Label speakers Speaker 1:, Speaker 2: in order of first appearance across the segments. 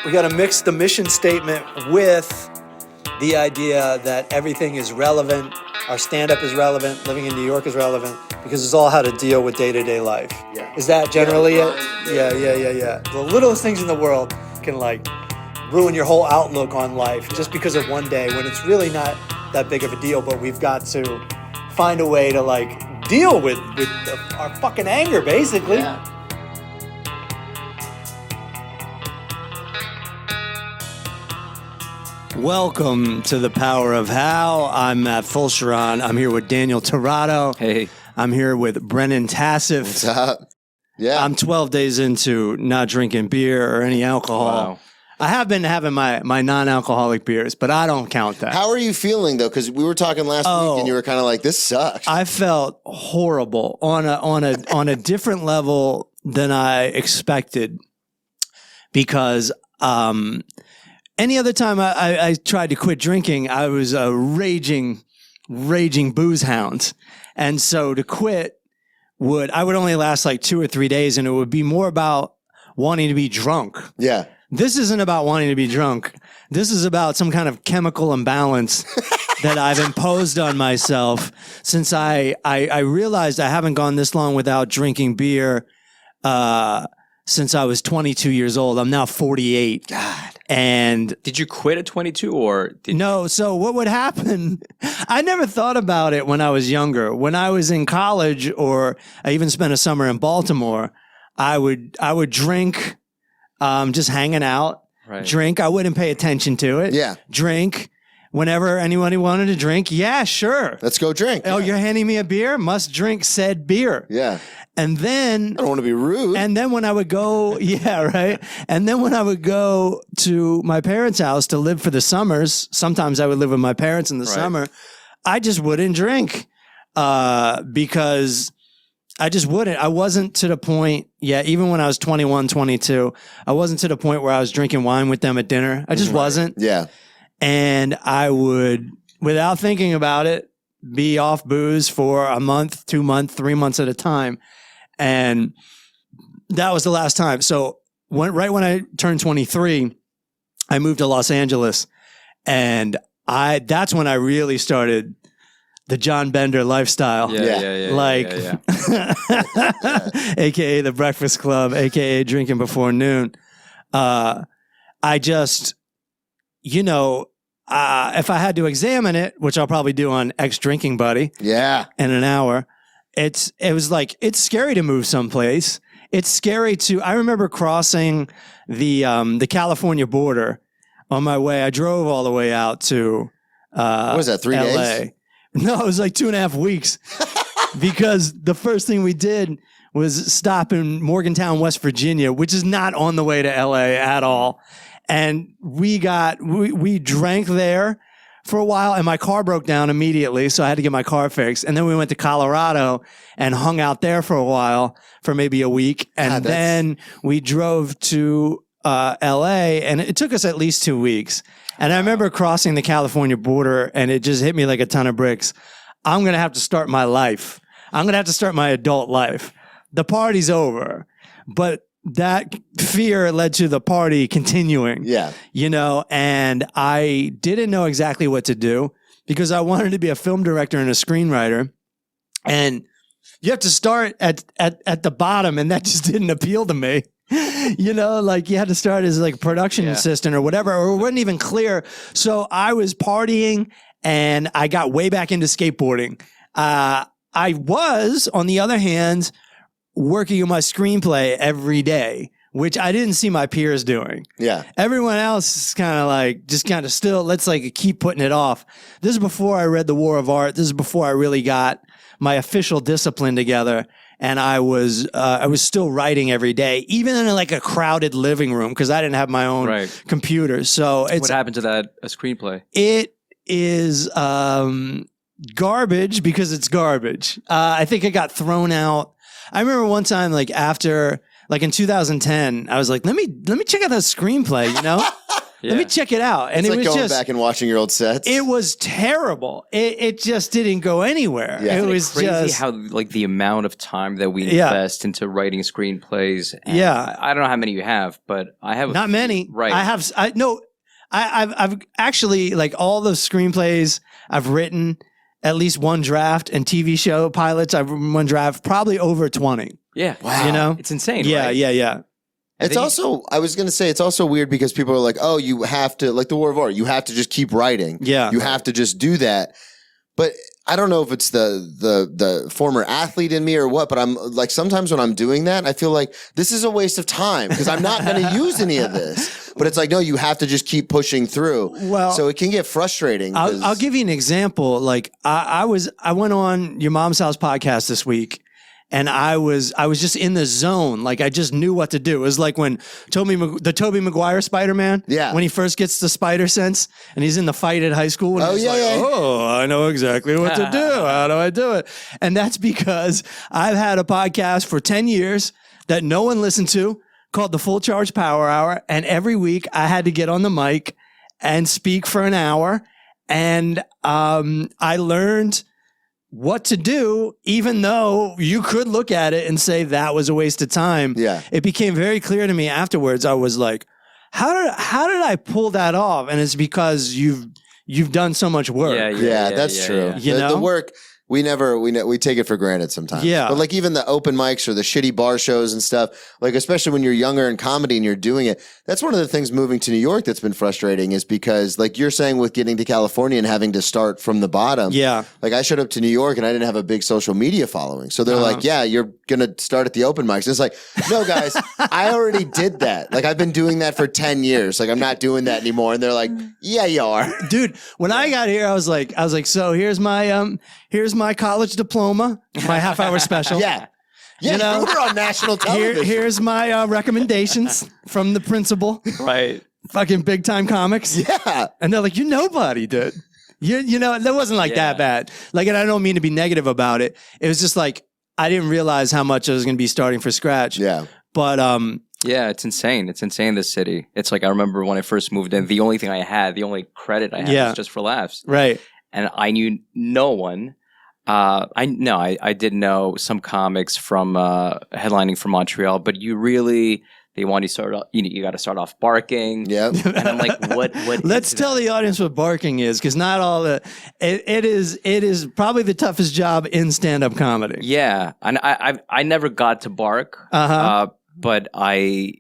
Speaker 1: we got to mix the mission statement with the idea that everything is relevant. Our stand-up is relevant. Living in New York is relevant because it's all how to deal with day-to-day life.
Speaker 2: Yeah.
Speaker 1: Is that generally it? Yeah. The littlest things in the world can like ruin your whole outlook on life just because of one day when it's really not that big of a deal. But we've got to find a way to like deal with our fucking anger, basically.
Speaker 2: Yeah.
Speaker 1: Welcome to The Power of How. I'm Matt Fulcheron. I'm here with Daniel Torado.
Speaker 3: Hey.
Speaker 1: I'm here with Brennan Tassif.
Speaker 2: What's up? Yeah.
Speaker 1: I'm 12 days into not drinking beer or any alcohol.
Speaker 3: Wow.
Speaker 1: I have been having my non-alcoholic beers, but I don't count that.
Speaker 2: How are you feeling though? Because we were talking last week, and you were kind of like, "This sucks."
Speaker 1: I felt horrible on a different level than I expected because any other time I tried to quit drinking, I was a raging booze hound, and so to quit I would only last like 2 or 3 days, and it would be more about wanting to be drunk.
Speaker 2: Yeah.
Speaker 1: This isn't about wanting to be drunk. This is about some kind of chemical imbalance that I've imposed on myself since I realized I haven't gone this long without drinking beer since I was 22 years old. I'm now 48.
Speaker 2: God.
Speaker 1: And
Speaker 3: Did you quit at 22 or
Speaker 1: no, so what would happen? I never thought about it when I was younger. When I was in college, or I even spent a summer in Baltimore, I would drink, just hanging out.
Speaker 3: Right.
Speaker 1: Drink. I wouldn't pay attention to it.
Speaker 2: Yeah.
Speaker 1: Drink. Whenever anybody wanted to drink, yeah, sure.
Speaker 2: Let's go drink.
Speaker 1: Oh, you're handing me a beer? Must drink said beer.
Speaker 2: Yeah.
Speaker 1: And then
Speaker 2: I don't want to be rude.
Speaker 1: and then when I would go, yeah, right. And then when I would go to my parents' house to live for the summers, sometimes I would live with my parents in the summer, I just wouldn't drink because I just wouldn't. I wasn't to the point yet, even when I was 21, 22, I wasn't to the point where I was drinking wine with them at dinner. I just wasn't.
Speaker 2: Yeah.
Speaker 1: And I would, without thinking about it, be off booze for a month, 2 months, 3 months at a time. And that was the last time. So right when I turned 23, I moved to Los Angeles. And that's when I really started the John Bender lifestyle.
Speaker 3: Yeah.
Speaker 1: AKA the Breakfast Club, AKA drinking before noon. I just, if I had to examine it, which I'll probably do on Ex Drinking Buddy
Speaker 2: Yeah.
Speaker 1: in an hour, it's scary to move someplace. It's scary I remember crossing the California border on my way. I drove all the way out to
Speaker 2: What was that, 3
Speaker 1: LA.
Speaker 2: days?
Speaker 1: No, it was like 2.5 weeks because the first thing we did was stop in Morgantown, West Virginia, which is not on the way to LA at all. And we drank there for a while, and my car broke down immediately, so I had to get my car fixed. And then we went to Colorado and hung out there for a while, for maybe a week. And then we drove to LA, and it took us at least 2 weeks. And I remember crossing the California border, and it just hit me like a ton of bricks. I'm going to have to start my life. I'm going to have to start my adult life. The party's over, but that fear led to the party continuing.
Speaker 2: Yeah.
Speaker 1: And I didn't know exactly what to do because I wanted to be a film director and a screenwriter. And you have to start at the bottom, and that just didn't appeal to me. Like you had to start as like a production assistant or whatever, or it wasn't even clear. So I was partying, and I got way back into skateboarding. I was, on the other hand, working on my screenplay every day, which I didn't see my peers doing.
Speaker 2: Yeah.
Speaker 1: Everyone else is kind of like, just kind of still, let's like keep putting it off. This is before I read The War of Art. This is before I really got my official discipline together. And I was still writing every day, even in like a crowded living room, because I didn't have my own computer. So
Speaker 3: what happened to that screenplay?
Speaker 1: It is garbage because it's garbage. I think it got thrown out. I remember one time, like after, like in 2010, I was like, let me check out that screenplay, Let me check it out. And
Speaker 2: It's
Speaker 1: it
Speaker 2: like
Speaker 1: was
Speaker 2: going
Speaker 1: just
Speaker 2: back and watching your old sets.
Speaker 1: it was terrible. It just didn't go anywhere.
Speaker 2: Yeah.
Speaker 1: It
Speaker 2: Isn't it
Speaker 1: was
Speaker 3: Crazy
Speaker 1: just
Speaker 3: how like the amount of time that we invest into writing screenplays. And
Speaker 1: Yeah.
Speaker 3: I don't know how many you have, but I have
Speaker 1: not many.
Speaker 3: Right.
Speaker 1: I've actually like all the screenplays I've written, at least one draft, and TV show pilots I've written one draft, probably over 20.
Speaker 3: Yeah.
Speaker 2: Wow.
Speaker 1: You know?
Speaker 3: It's insane.
Speaker 1: Yeah,
Speaker 3: right?
Speaker 1: yeah.
Speaker 2: It's also, I was going to say, it's also weird because people are like, oh, you have to, like the War of Art, you have to just keep writing.
Speaker 1: Yeah.
Speaker 2: You have to just do that. But I don't know if it's the former athlete in me or what, but I'm like, sometimes when I'm doing that, I feel like this is a waste of time because I'm not going to use any of this. But it's like, no, you have to just keep pushing through.
Speaker 1: Well,
Speaker 2: so it can get frustrating.
Speaker 1: I'll give you an example. Like I went on your Mom's House podcast this week. And I was just in the zone. Like I just knew what to do. It was like when the Tobey Maguire Spider-Man.
Speaker 2: Yeah.
Speaker 1: When he first gets the spider sense and he's in the fight at high school. And he's like, oh, I know exactly what to do. How do I do it? And that's because I've had a podcast for 10 years that no one listened to called the Full Charge Power Hour. And every week I had to get on the mic and speak for an hour. And I learned what to do, even though you could look at it and say that was a waste of time.
Speaker 2: Yeah.
Speaker 1: It became very clear to me afterwards. I was like, how did I pull that off? And it's because you've done so much work.
Speaker 2: Yeah, that's true.
Speaker 1: You know?
Speaker 2: The work, we take it for granted sometimes.
Speaker 1: Yeah.
Speaker 2: But like even the open mics or the shitty bar shows and stuff, like especially when you're younger in comedy and you're doing it, that's one of the things moving to New York that's been frustrating is because like you're saying with getting to California and having to start from the bottom.
Speaker 1: Yeah.
Speaker 2: Like I showed up to New York and I didn't have a big social media following. So they're like, yeah, you're going to start at the open mics. And it's like, no guys, I already did that. Like I've been doing that for 10 years. Like I'm not doing that anymore. And they're like, yeah, you are.
Speaker 1: Dude, when I got here, I was like, so here's my college diploma, my half-hour special.
Speaker 2: Yeah. Yeah,
Speaker 1: You know,
Speaker 2: you were on national television.
Speaker 1: Here's my recommendations from the principal.
Speaker 3: Right.
Speaker 1: Fucking big time comics.
Speaker 2: Yeah.
Speaker 1: And they're like, nobody did. You know, that wasn't like that bad. Like, and I don't mean to be negative about it. It was just like, I didn't realize how much I was going to be starting from scratch.
Speaker 2: Yeah.
Speaker 1: But,
Speaker 3: Yeah, it's insane. It's insane, this city. It's like I remember when I first moved in, the only credit I had was just for laughs.
Speaker 1: right.
Speaker 3: And I knew no one. I did know some comics from headlining from Montreal, but they want you to start off, you got to start off barking.
Speaker 2: Yeah.
Speaker 3: And I'm like, what?
Speaker 1: Let's tell the audience what barking is, because not all it is probably the toughest job in stand-up comedy.
Speaker 3: Yeah, and I never got to bark, but I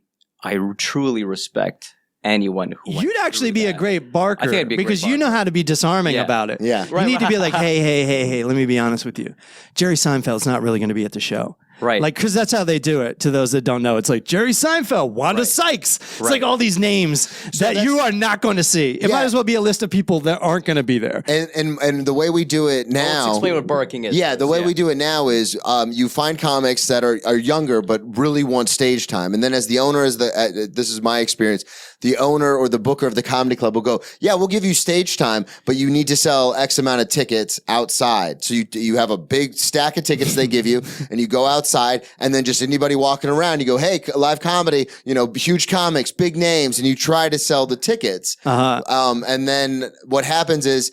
Speaker 3: truly respect anyone who went
Speaker 1: You'd actually
Speaker 3: through
Speaker 1: be a
Speaker 3: that.
Speaker 1: great barker
Speaker 3: I think I'd be a great
Speaker 1: because you
Speaker 3: barker.
Speaker 1: know how to be disarming
Speaker 3: Yeah.
Speaker 1: about it.
Speaker 2: Yeah.
Speaker 1: You need to be like, hey, let me be honest with you. Jerry Seinfeld's not really going to be at the show.
Speaker 3: Right.
Speaker 1: Like, because that's how they do it to those that don't know. It's like Jerry Seinfeld, Wanda Sykes. It's like all these names that you are not going to see. It might as well be a list of people that aren't going to be there.
Speaker 2: And the way we do it now.
Speaker 3: Let's explain what barking is.
Speaker 2: Yeah, the way we do it now is you find comics that are younger but really want stage time, and then as the owner, this is my experience, the owner or the booker of the comedy club will go, yeah, we'll give you stage time, but you need to sell X amount of tickets outside. So you have a big stack of tickets they give you, and you go outside, and then just anybody walking around, you go, hey, live comedy, huge comics, big names, and you try to sell the tickets. And then what happens is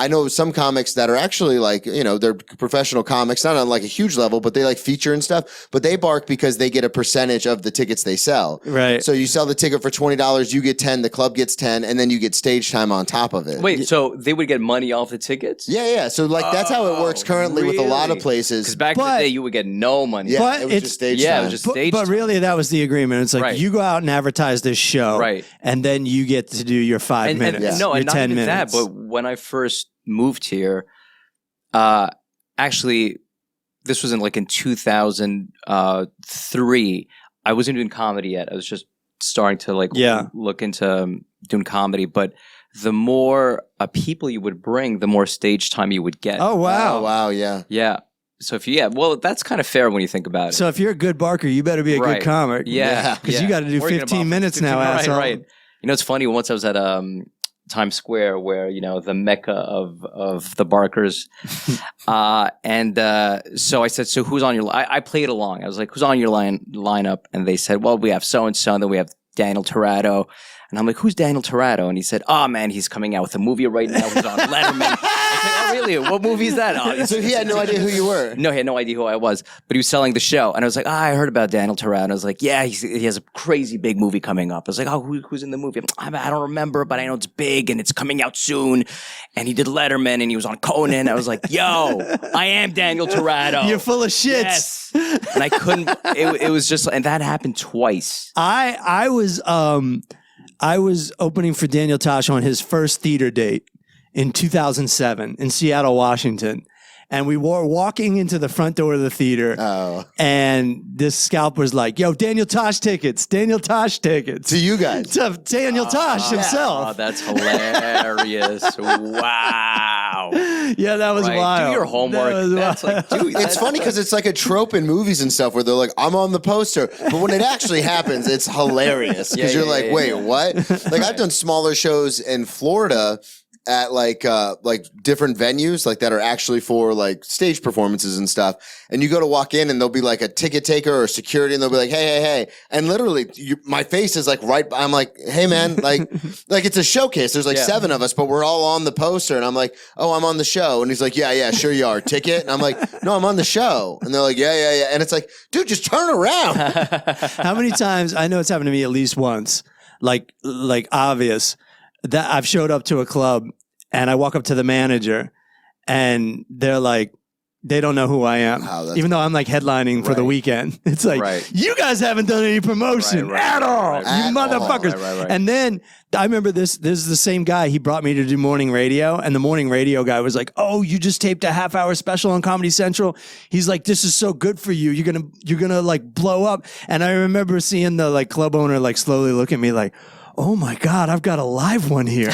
Speaker 2: I know some comics that are actually like, they're professional comics, not on like a huge level, but they like feature and stuff, but they bark because they get a percentage of the tickets they sell.
Speaker 1: Right.
Speaker 2: So you sell the ticket for $20, you get 10, the club gets 10, and then you get stage time on top of it.
Speaker 3: Wait, so they would get money off the tickets?
Speaker 2: Yeah. So like that's how it works currently with a lot of places.
Speaker 3: Because back in the day, you would get no money.
Speaker 2: Yeah,
Speaker 1: But
Speaker 2: it was just stage time.
Speaker 3: it was just stage
Speaker 1: But
Speaker 3: time.
Speaker 1: really, that was the agreement. It's like you go out and advertise this show,
Speaker 3: Right.
Speaker 1: and then you get to do your 5 minutes.
Speaker 3: No,
Speaker 1: your
Speaker 3: and not
Speaker 1: 10
Speaker 3: even
Speaker 1: minutes.
Speaker 3: that, but when I first moved here, actually, this was in 2003. I wasn't doing comedy yet. I was just starting to look into doing comedy. But the more people you would bring, the more stage time you would get.
Speaker 1: Oh, wow.
Speaker 2: Oh, wow, yeah.
Speaker 3: Yeah. So that's kind of fair when you think about it.
Speaker 1: So if you're a good barker, you better be a good comic.
Speaker 3: Yeah.
Speaker 1: Because you got to do
Speaker 3: Working
Speaker 1: 15
Speaker 3: about
Speaker 1: minutes now, asshole.
Speaker 3: Right. It's funny. Once I was at Times Square, where the mecca of the barkers, and so I said, "So who's on your?" I played along. I was like, "Who's on your lineup?" And they said, "Well, we have so and so, and then we have Daniel Torado. And I'm like, who's Daniel Torado? And he said, oh, man, he's coming out with a movie right now. He's on Letterman. I was like, oh, really? What movie is that? Oh,
Speaker 2: So he had no idea who you were.
Speaker 3: No, he had no idea who I was, but he was selling the show. And I was like, I heard about Daniel Torado. And I was like, yeah, he has a crazy big movie coming up. I was like, oh, who's in the movie? I don't remember, but I know it's big and it's coming out soon. And he did Letterman and he was on Conan. I was like, yo, I am Daniel Torado.
Speaker 1: You're full of shit.
Speaker 3: Yes. And I couldn't, it was just, and that happened twice.
Speaker 1: I was opening for Daniel Tosh on his first theater date in 2007 in Seattle, Washington. And we were walking into the front door of the theater.
Speaker 2: Oh.
Speaker 1: And this scalp was like, yo, Daniel Tosh tickets.
Speaker 2: To you guys.
Speaker 1: To Daniel Tosh himself.
Speaker 3: Oh, that's hilarious. Wow.
Speaker 1: Yeah, that was wild.
Speaker 3: Do your homework. That's like, dude,
Speaker 2: It's funny because it's like a trope in movies and stuff where they're like, I'm on the poster. But when it actually happens, it's hilarious. Because you're like, wait, what? Like I've done smaller shows in Florida at like different venues like that are actually for like stage performances and stuff. And you go to walk in and there'll be like a ticket taker or security and they'll be like, hey. And literally my face is like I'm like, hey man, like it's a showcase. There's like 7 of us, but we're all on the poster. And I'm like, oh, I'm on the show. And he's like, yeah, sure you are. Ticket? And I'm like, no, I'm on the show. And they're like, yeah. And it's like, dude, just turn around.
Speaker 1: How many times, I know it's happened to me at least once, like obvious, that I've showed up to a club and I walk up to the manager and they're like, they don't know who I am, even though I'm like headlining for the weekend. It's like, you guys haven't done any promotion at all, you motherfuckers.
Speaker 3: Right.
Speaker 1: And then I remember this is the same guy. He brought me to do morning radio, and the morning radio guy was like, oh, you just taped a half-hour special on Comedy Central. He's like, this is so good for you. You're gonna like blow up. And I remember seeing the like club owner like slowly look at me like, oh my God, I've got a live one here.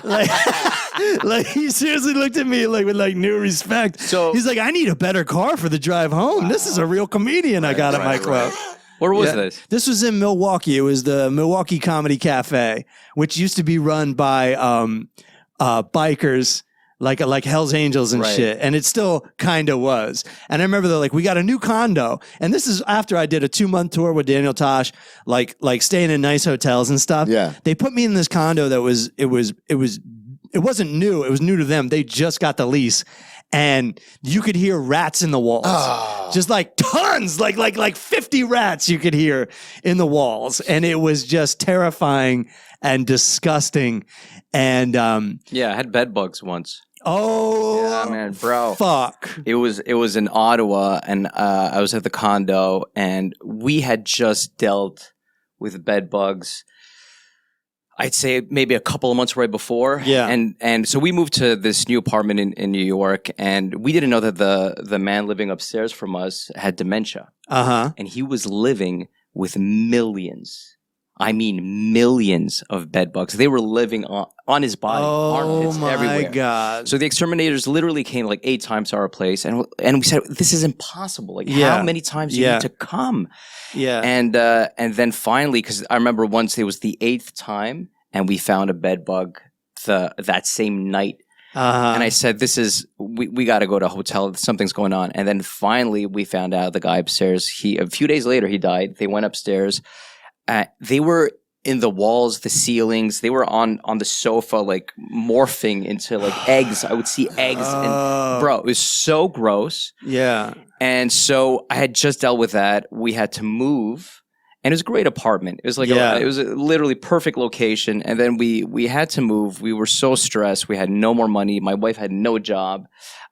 Speaker 1: like he seriously looked at me like with like new respect. So he's like, I need a better car for the drive home. Wow. This is a real comedian I got at my club.
Speaker 3: Where was this?
Speaker 1: This was in Milwaukee. It was the Milwaukee Comedy Cafe, which used to be run by bikers. Like Hell's Angels and shit. And it still kind of was. And I remember they're like, we got a new condo. And this is after I did a 2-month tour with Daniel Tosh, like staying in nice hotels and stuff. Yeah. They put me in this condo that it wasn't new. It was new to them. They just got the lease. And you could hear rats in the walls. Oh. Just like tons, like 50 rats you could hear in the walls. And it was just terrifying and disgusting. And
Speaker 3: I had bed bugs once.
Speaker 1: Oh,
Speaker 3: yeah, man, bro.
Speaker 1: Fuck.
Speaker 3: It was in Ottawa, and I was at the condo, and we had just dealt with bed bugs. I'd say maybe a couple of months right before. Yeah. And so we moved to this new apartment in New York, and we didn't know that the man living upstairs from us had dementia. Uh-huh. And he was living with millions. I mean, millions of bed bugs. They were living on his body, armpits, everywhere. Oh my God. So the exterminators literally came like 8 times to our place. And we said, this is impossible. Like, how many times do you need to come? Yeah. And then finally, because I remember once it was the 8th time and we found a bed bug that same night. And I said, we got to go to a hotel. Something's going on. And then finally we found out the guy upstairs, a few days later, he died. They went upstairs. They were in the walls, the ceilings. They were on the sofa, like morphing into like eggs. I would see eggs, and bro, it was so gross. Yeah. And so I had just dealt with that. We had to move, and it was a great apartment. It was like it was a literally perfect location. And then we had to move. We were so stressed. We had no more money. My wife had no job.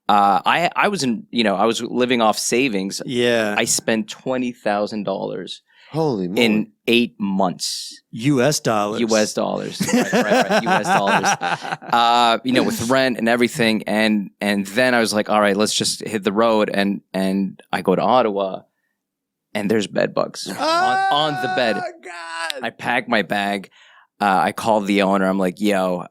Speaker 3: I was living off savings. Yeah. I spent $20,000.
Speaker 2: Holy moly.
Speaker 3: In 8 months.
Speaker 1: US dollars.
Speaker 3: US dollars. Right. US dollars. With rent and everything. And then I was like, all right, let's just hit the road. And I go to Ottawa and there's bed bugs on the bed. Oh, God. I pack my bag. I called the owner. I'm like, yo,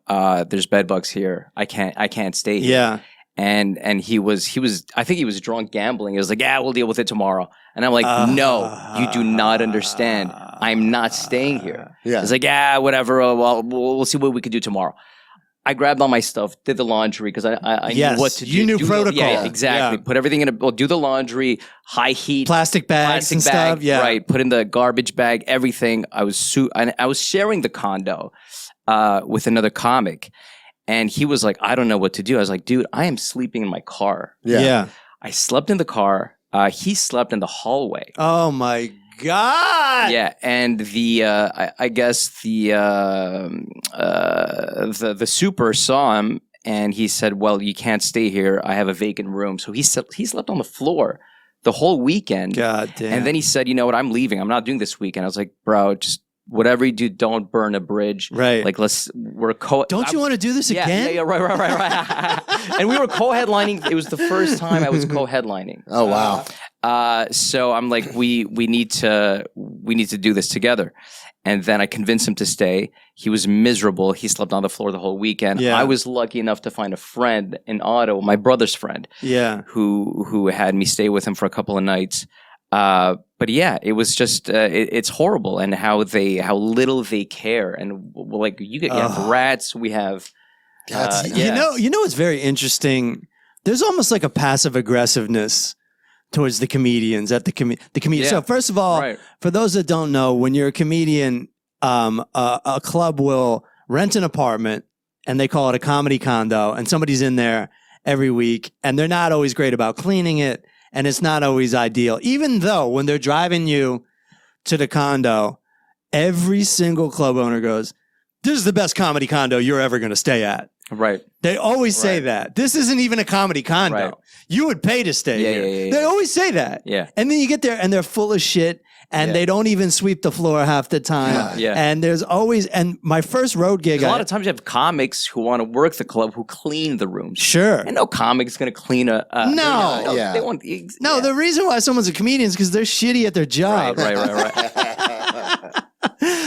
Speaker 3: there's bed bugs here. I can't stay here. Yeah. And he was, I think he was drunk gambling. He was like, yeah, we'll deal with it tomorrow. And I'm like, no, you do not understand. I'm not staying here. Yeah. He's like, yeah, whatever. Well, we'll see what we can do tomorrow. I grabbed all my stuff, did the laundry because I
Speaker 1: Yes,
Speaker 3: knew what to do.
Speaker 1: you knew protocol.
Speaker 3: Yeah, exactly.
Speaker 1: Yeah.
Speaker 3: Put everything in do the laundry, high heat.
Speaker 1: Plastic bags and stuff. Yeah.
Speaker 3: Right. Put in the garbage bag, everything. I was sharing the condo with another comic. And he was like, I don't know what to do. I was like, dude, I am sleeping in my car.
Speaker 1: Yeah.
Speaker 3: I slept in the car. He slept in the hallway.
Speaker 1: Oh my God.
Speaker 3: Yeah, and I guess the super saw him, and he said, "Well, you can't stay here. I have a vacant room." So he slept on the floor the whole weekend.
Speaker 1: God damn.
Speaker 3: And then he said, "You know what? I'm leaving. I'm not doing this weekend." I was like, "Bro, just whatever you do, don't burn a bridge."
Speaker 1: Right.
Speaker 3: Like
Speaker 1: Don't you want to do this again?
Speaker 3: Yeah, right. And we were co-headlining. It was the first time I was co-headlining.
Speaker 2: Oh wow.
Speaker 3: So I'm like, we need to do this together. And then I convinced him to stay. He was miserable. He slept on the floor the whole weekend.
Speaker 1: Yeah.
Speaker 3: I was lucky enough to find a friend in Ottawa, my brother's friend,
Speaker 1: Yeah.
Speaker 3: who had me stay with him for a couple of nights. But yeah, it was just it's horrible, and how little they care. And like you have rats, we have.
Speaker 2: That's-
Speaker 1: You know, it's very interesting. There's almost like a passive aggressiveness towards the comedians at the comedian.
Speaker 3: Yeah.
Speaker 1: So first of all,
Speaker 3: Right.
Speaker 1: for those that don't know, when you're a comedian, a club will rent an apartment and they call it a comedy condo, and somebody's in there every week, and they're not always great about cleaning it, and it's not always ideal. Even though when they're driving you to the condo, every single club owner goes, "This is the best comedy condo you're ever going to stay at."
Speaker 3: Right.
Speaker 1: They always say
Speaker 3: Right.
Speaker 1: that. This isn't even a comedy condo.
Speaker 3: Right.
Speaker 1: You would pay to stay
Speaker 3: Yeah,
Speaker 1: here.
Speaker 3: yeah.
Speaker 1: They always say that.
Speaker 3: Yeah.
Speaker 1: And then you get there and they're full of shit, and
Speaker 3: Yeah.
Speaker 1: they don't even sweep the floor half the time.
Speaker 3: Yeah.
Speaker 1: And there's always, and my first road gig,
Speaker 3: A lot of times you have comics who want to work the club who clean the rooms.
Speaker 1: sure.
Speaker 3: And no comic is going to clean a.
Speaker 1: No.
Speaker 2: Yeah.
Speaker 3: They want.
Speaker 1: No,
Speaker 3: yeah.
Speaker 1: the reason why someone's a comedian is because they're shitty at their job.
Speaker 3: Right.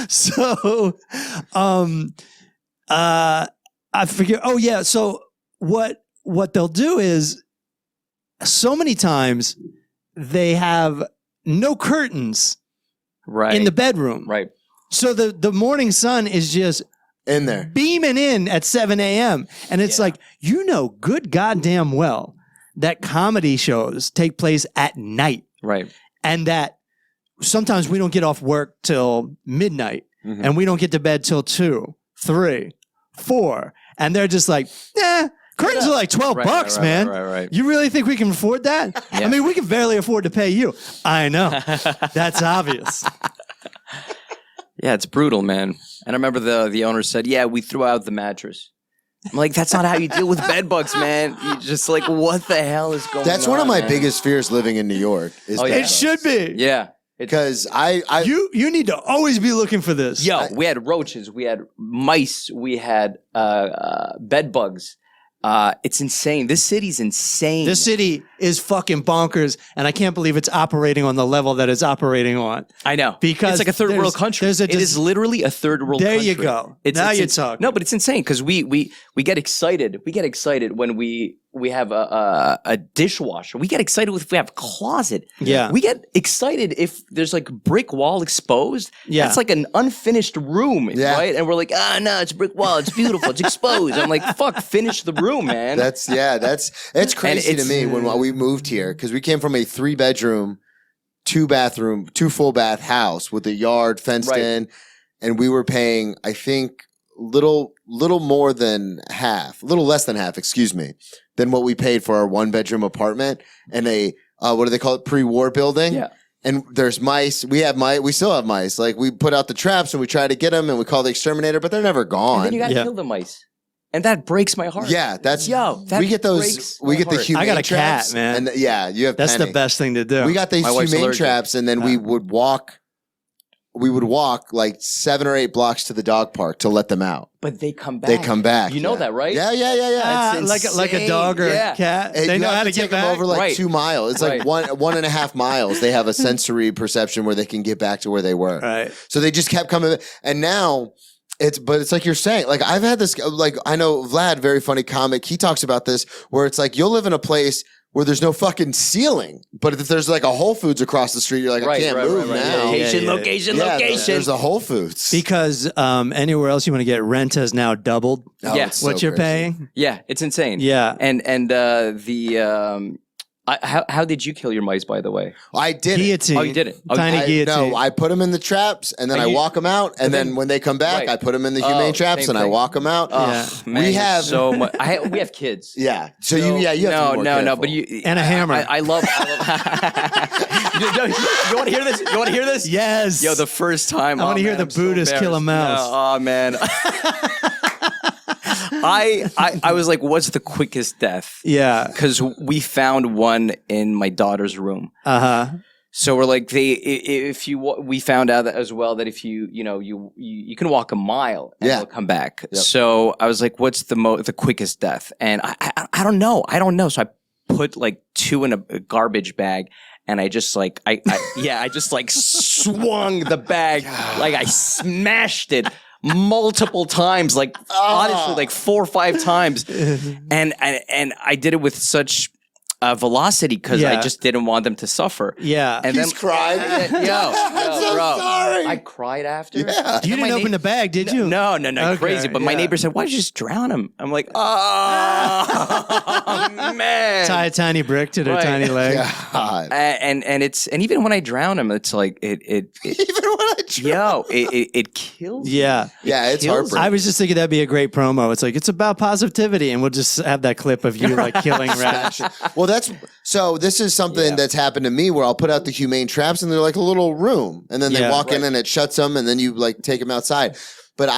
Speaker 1: So, I forget. Oh yeah. So what they'll do is, so many times they have no curtains
Speaker 3: Right.
Speaker 1: in the bedroom.
Speaker 3: Right.
Speaker 1: So the morning sun is just
Speaker 2: In there.
Speaker 1: beaming in at 7 a.m. And it's
Speaker 3: Yeah.
Speaker 1: like, good goddamn well that comedy shows take place at night,
Speaker 3: Right.
Speaker 1: and that sometimes we don't get off work till midnight,
Speaker 2: Mhm.
Speaker 1: and we don't get to bed till 2, 3, 4. And they're just like, curtains are like $12, man.
Speaker 3: Right.
Speaker 1: You really think we can afford that?
Speaker 3: Yeah.
Speaker 1: I mean, we can barely afford to pay you. I know. That's obvious.
Speaker 3: Yeah, it's brutal, man. And I remember the owner said, "Yeah, we threw out the mattress." I'm like, "That's not how you deal with bed bugs, man. You just like, what the hell is going on?"
Speaker 2: That's one of my
Speaker 3: man?
Speaker 2: biggest fears living in New York. Is
Speaker 3: Oh, yeah.
Speaker 2: bed
Speaker 1: It
Speaker 2: bugs.
Speaker 1: should be.
Speaker 3: Yeah.
Speaker 2: Because I
Speaker 1: You need to always be looking for this.
Speaker 3: We had roaches, we had mice, we had bed bugs. It's insane. This city's insane.
Speaker 1: This city is fucking bonkers, and I can't believe it's operating on the level that it's operating on.
Speaker 3: I know.
Speaker 1: Because
Speaker 3: it's like a third
Speaker 1: there's-
Speaker 3: world country.
Speaker 1: there's a
Speaker 3: It is literally a third world
Speaker 1: There
Speaker 3: country.
Speaker 1: you go. Now you're talking.
Speaker 3: No, but it's insane because we get excited. We get excited when we have a dishwasher. We get excited if we have a closet.
Speaker 1: Yeah.
Speaker 3: We get excited if there's like brick wall exposed.
Speaker 1: Yeah.
Speaker 3: That's like an unfinished room,
Speaker 2: Yeah.
Speaker 3: right? And we're like, no, it's brick wall. It's beautiful. It's exposed. I'm like, fuck, finish the room, man.
Speaker 2: that's crazy to
Speaker 3: it's-
Speaker 2: me when we moved here, because we came from a 3-bedroom, 2-bathroom, 2 full bath house with a yard fenced
Speaker 3: Right.
Speaker 2: in, and we were paying, I think, little more than half, little less than half, excuse me, than what we paid for our 1-bedroom apartment in a what do they call it, pre-war building.
Speaker 3: Yeah.
Speaker 2: And there's mice. We still have mice. Like, we put out the traps and we try to get them and we call the exterminator, but they're never gone.
Speaker 3: And then you got to
Speaker 1: Yeah.
Speaker 3: kill the mice. And that breaks my heart.
Speaker 2: Yeah, that's
Speaker 3: that
Speaker 2: we get those.
Speaker 3: breaks
Speaker 2: We
Speaker 3: my
Speaker 2: get the
Speaker 3: heart.
Speaker 2: humane
Speaker 1: I got a
Speaker 2: traps,
Speaker 1: cat, man.
Speaker 2: And yeah, you have.
Speaker 1: That's
Speaker 2: Penny.
Speaker 1: the best thing to do.
Speaker 2: We got these
Speaker 3: My wife's
Speaker 2: humane
Speaker 3: allergic.
Speaker 2: traps, and then we would walk. We would walk like 7 or 8 blocks to the dog park to let them out.
Speaker 3: But they come back.
Speaker 2: They come back.
Speaker 3: You know
Speaker 2: yeah.
Speaker 3: that, right?
Speaker 2: Yeah.
Speaker 3: That's
Speaker 1: like a
Speaker 3: insane.
Speaker 1: dog or
Speaker 3: Yeah.
Speaker 1: a cat.
Speaker 2: Hey,
Speaker 1: They
Speaker 2: you
Speaker 1: know
Speaker 2: have
Speaker 1: how to
Speaker 2: take
Speaker 1: get
Speaker 2: them
Speaker 1: back.
Speaker 2: over like
Speaker 3: Right.
Speaker 2: 2 miles. It's like
Speaker 3: Right.
Speaker 2: 1.5 miles. They have a sensory perception where they can get back to where they were.
Speaker 1: Right.
Speaker 2: So they just kept coming. And now it's like you're saying, like, I've had this, like, I know Vlad, very funny comic. He talks about this where it's like, you'll live in a place where there's no fucking ceiling. But if there's like a Whole Foods across the street, you're like, I can't move now.
Speaker 3: Location.
Speaker 2: There's a Whole Foods.
Speaker 1: Because anywhere else you want to get, rent has now doubled.
Speaker 2: Oh,
Speaker 3: Yeah.
Speaker 2: it's so
Speaker 1: What you're
Speaker 2: crazy.
Speaker 1: paying.
Speaker 3: Yeah, it's insane.
Speaker 1: Yeah.
Speaker 3: How did you kill your mice, by the way?
Speaker 2: I did it.
Speaker 1: Guillotine.
Speaker 3: Oh, you did it. Oh,
Speaker 1: Tiny guillotine.
Speaker 2: No, I put them in the traps and then I walk them out. And then when they come back,
Speaker 3: Right.
Speaker 2: I put them in the humane traps
Speaker 3: same
Speaker 2: and I
Speaker 3: thing.
Speaker 2: walk them out.
Speaker 1: Yeah.
Speaker 3: Man,
Speaker 2: We have-
Speaker 3: so much. We have kids.
Speaker 2: Yeah. So you have to be more
Speaker 3: no.
Speaker 2: careful.
Speaker 3: But you
Speaker 1: And a hammer.
Speaker 3: I love. you want to hear this? You want to hear this?
Speaker 1: Yes.
Speaker 3: Yo, the first time
Speaker 1: I wanna hear the
Speaker 3: I'm so
Speaker 1: Buddhist kill a
Speaker 3: embarrassed.
Speaker 1: mouse.
Speaker 3: No, oh man. I was like, what's the quickest death?
Speaker 1: Yeah.
Speaker 3: Because we found one in my daughter's room. So we're like, we found out that as well that if you can walk a mile and they'll come back.
Speaker 2: Yep.
Speaker 3: So I was like, what's the quickest death? And I don't know. So I put like 2 in a garbage bag. And I just like, I just like swung the bag, like I smashed it multiple times, like honestly, like 4 or 5 times. And I did it with such velocity because I just didn't want them to suffer.
Speaker 1: Yeah.
Speaker 2: He's
Speaker 3: And then
Speaker 2: cried.
Speaker 3: I'm
Speaker 2: so sorry.
Speaker 3: I cried after.
Speaker 2: Yeah.
Speaker 1: You didn't open the bag, did you?
Speaker 3: No,
Speaker 1: Okay,
Speaker 3: crazy. But my
Speaker 1: yeah.
Speaker 3: neighbor said, "Why don't you just drown him?" I'm like, oh man.
Speaker 1: Tie a tiny brick to their
Speaker 3: Right.
Speaker 1: tiny leg.
Speaker 2: God.
Speaker 3: And even when I drown him, it's like it
Speaker 2: Even when I try.
Speaker 3: it kills. me.
Speaker 1: Yeah.
Speaker 2: Yeah, it's
Speaker 3: kills-
Speaker 2: heartbreaking.
Speaker 1: I was just thinking that'd be a great promo. It's like, it's about positivity, and we'll just have that clip of you like killing rats.
Speaker 2: Well, this is something that's happened to me where I'll put out the humane traps and they're like a little room and then they
Speaker 1: Yeah.
Speaker 2: walk in and it shuts them and then you like take them outside. But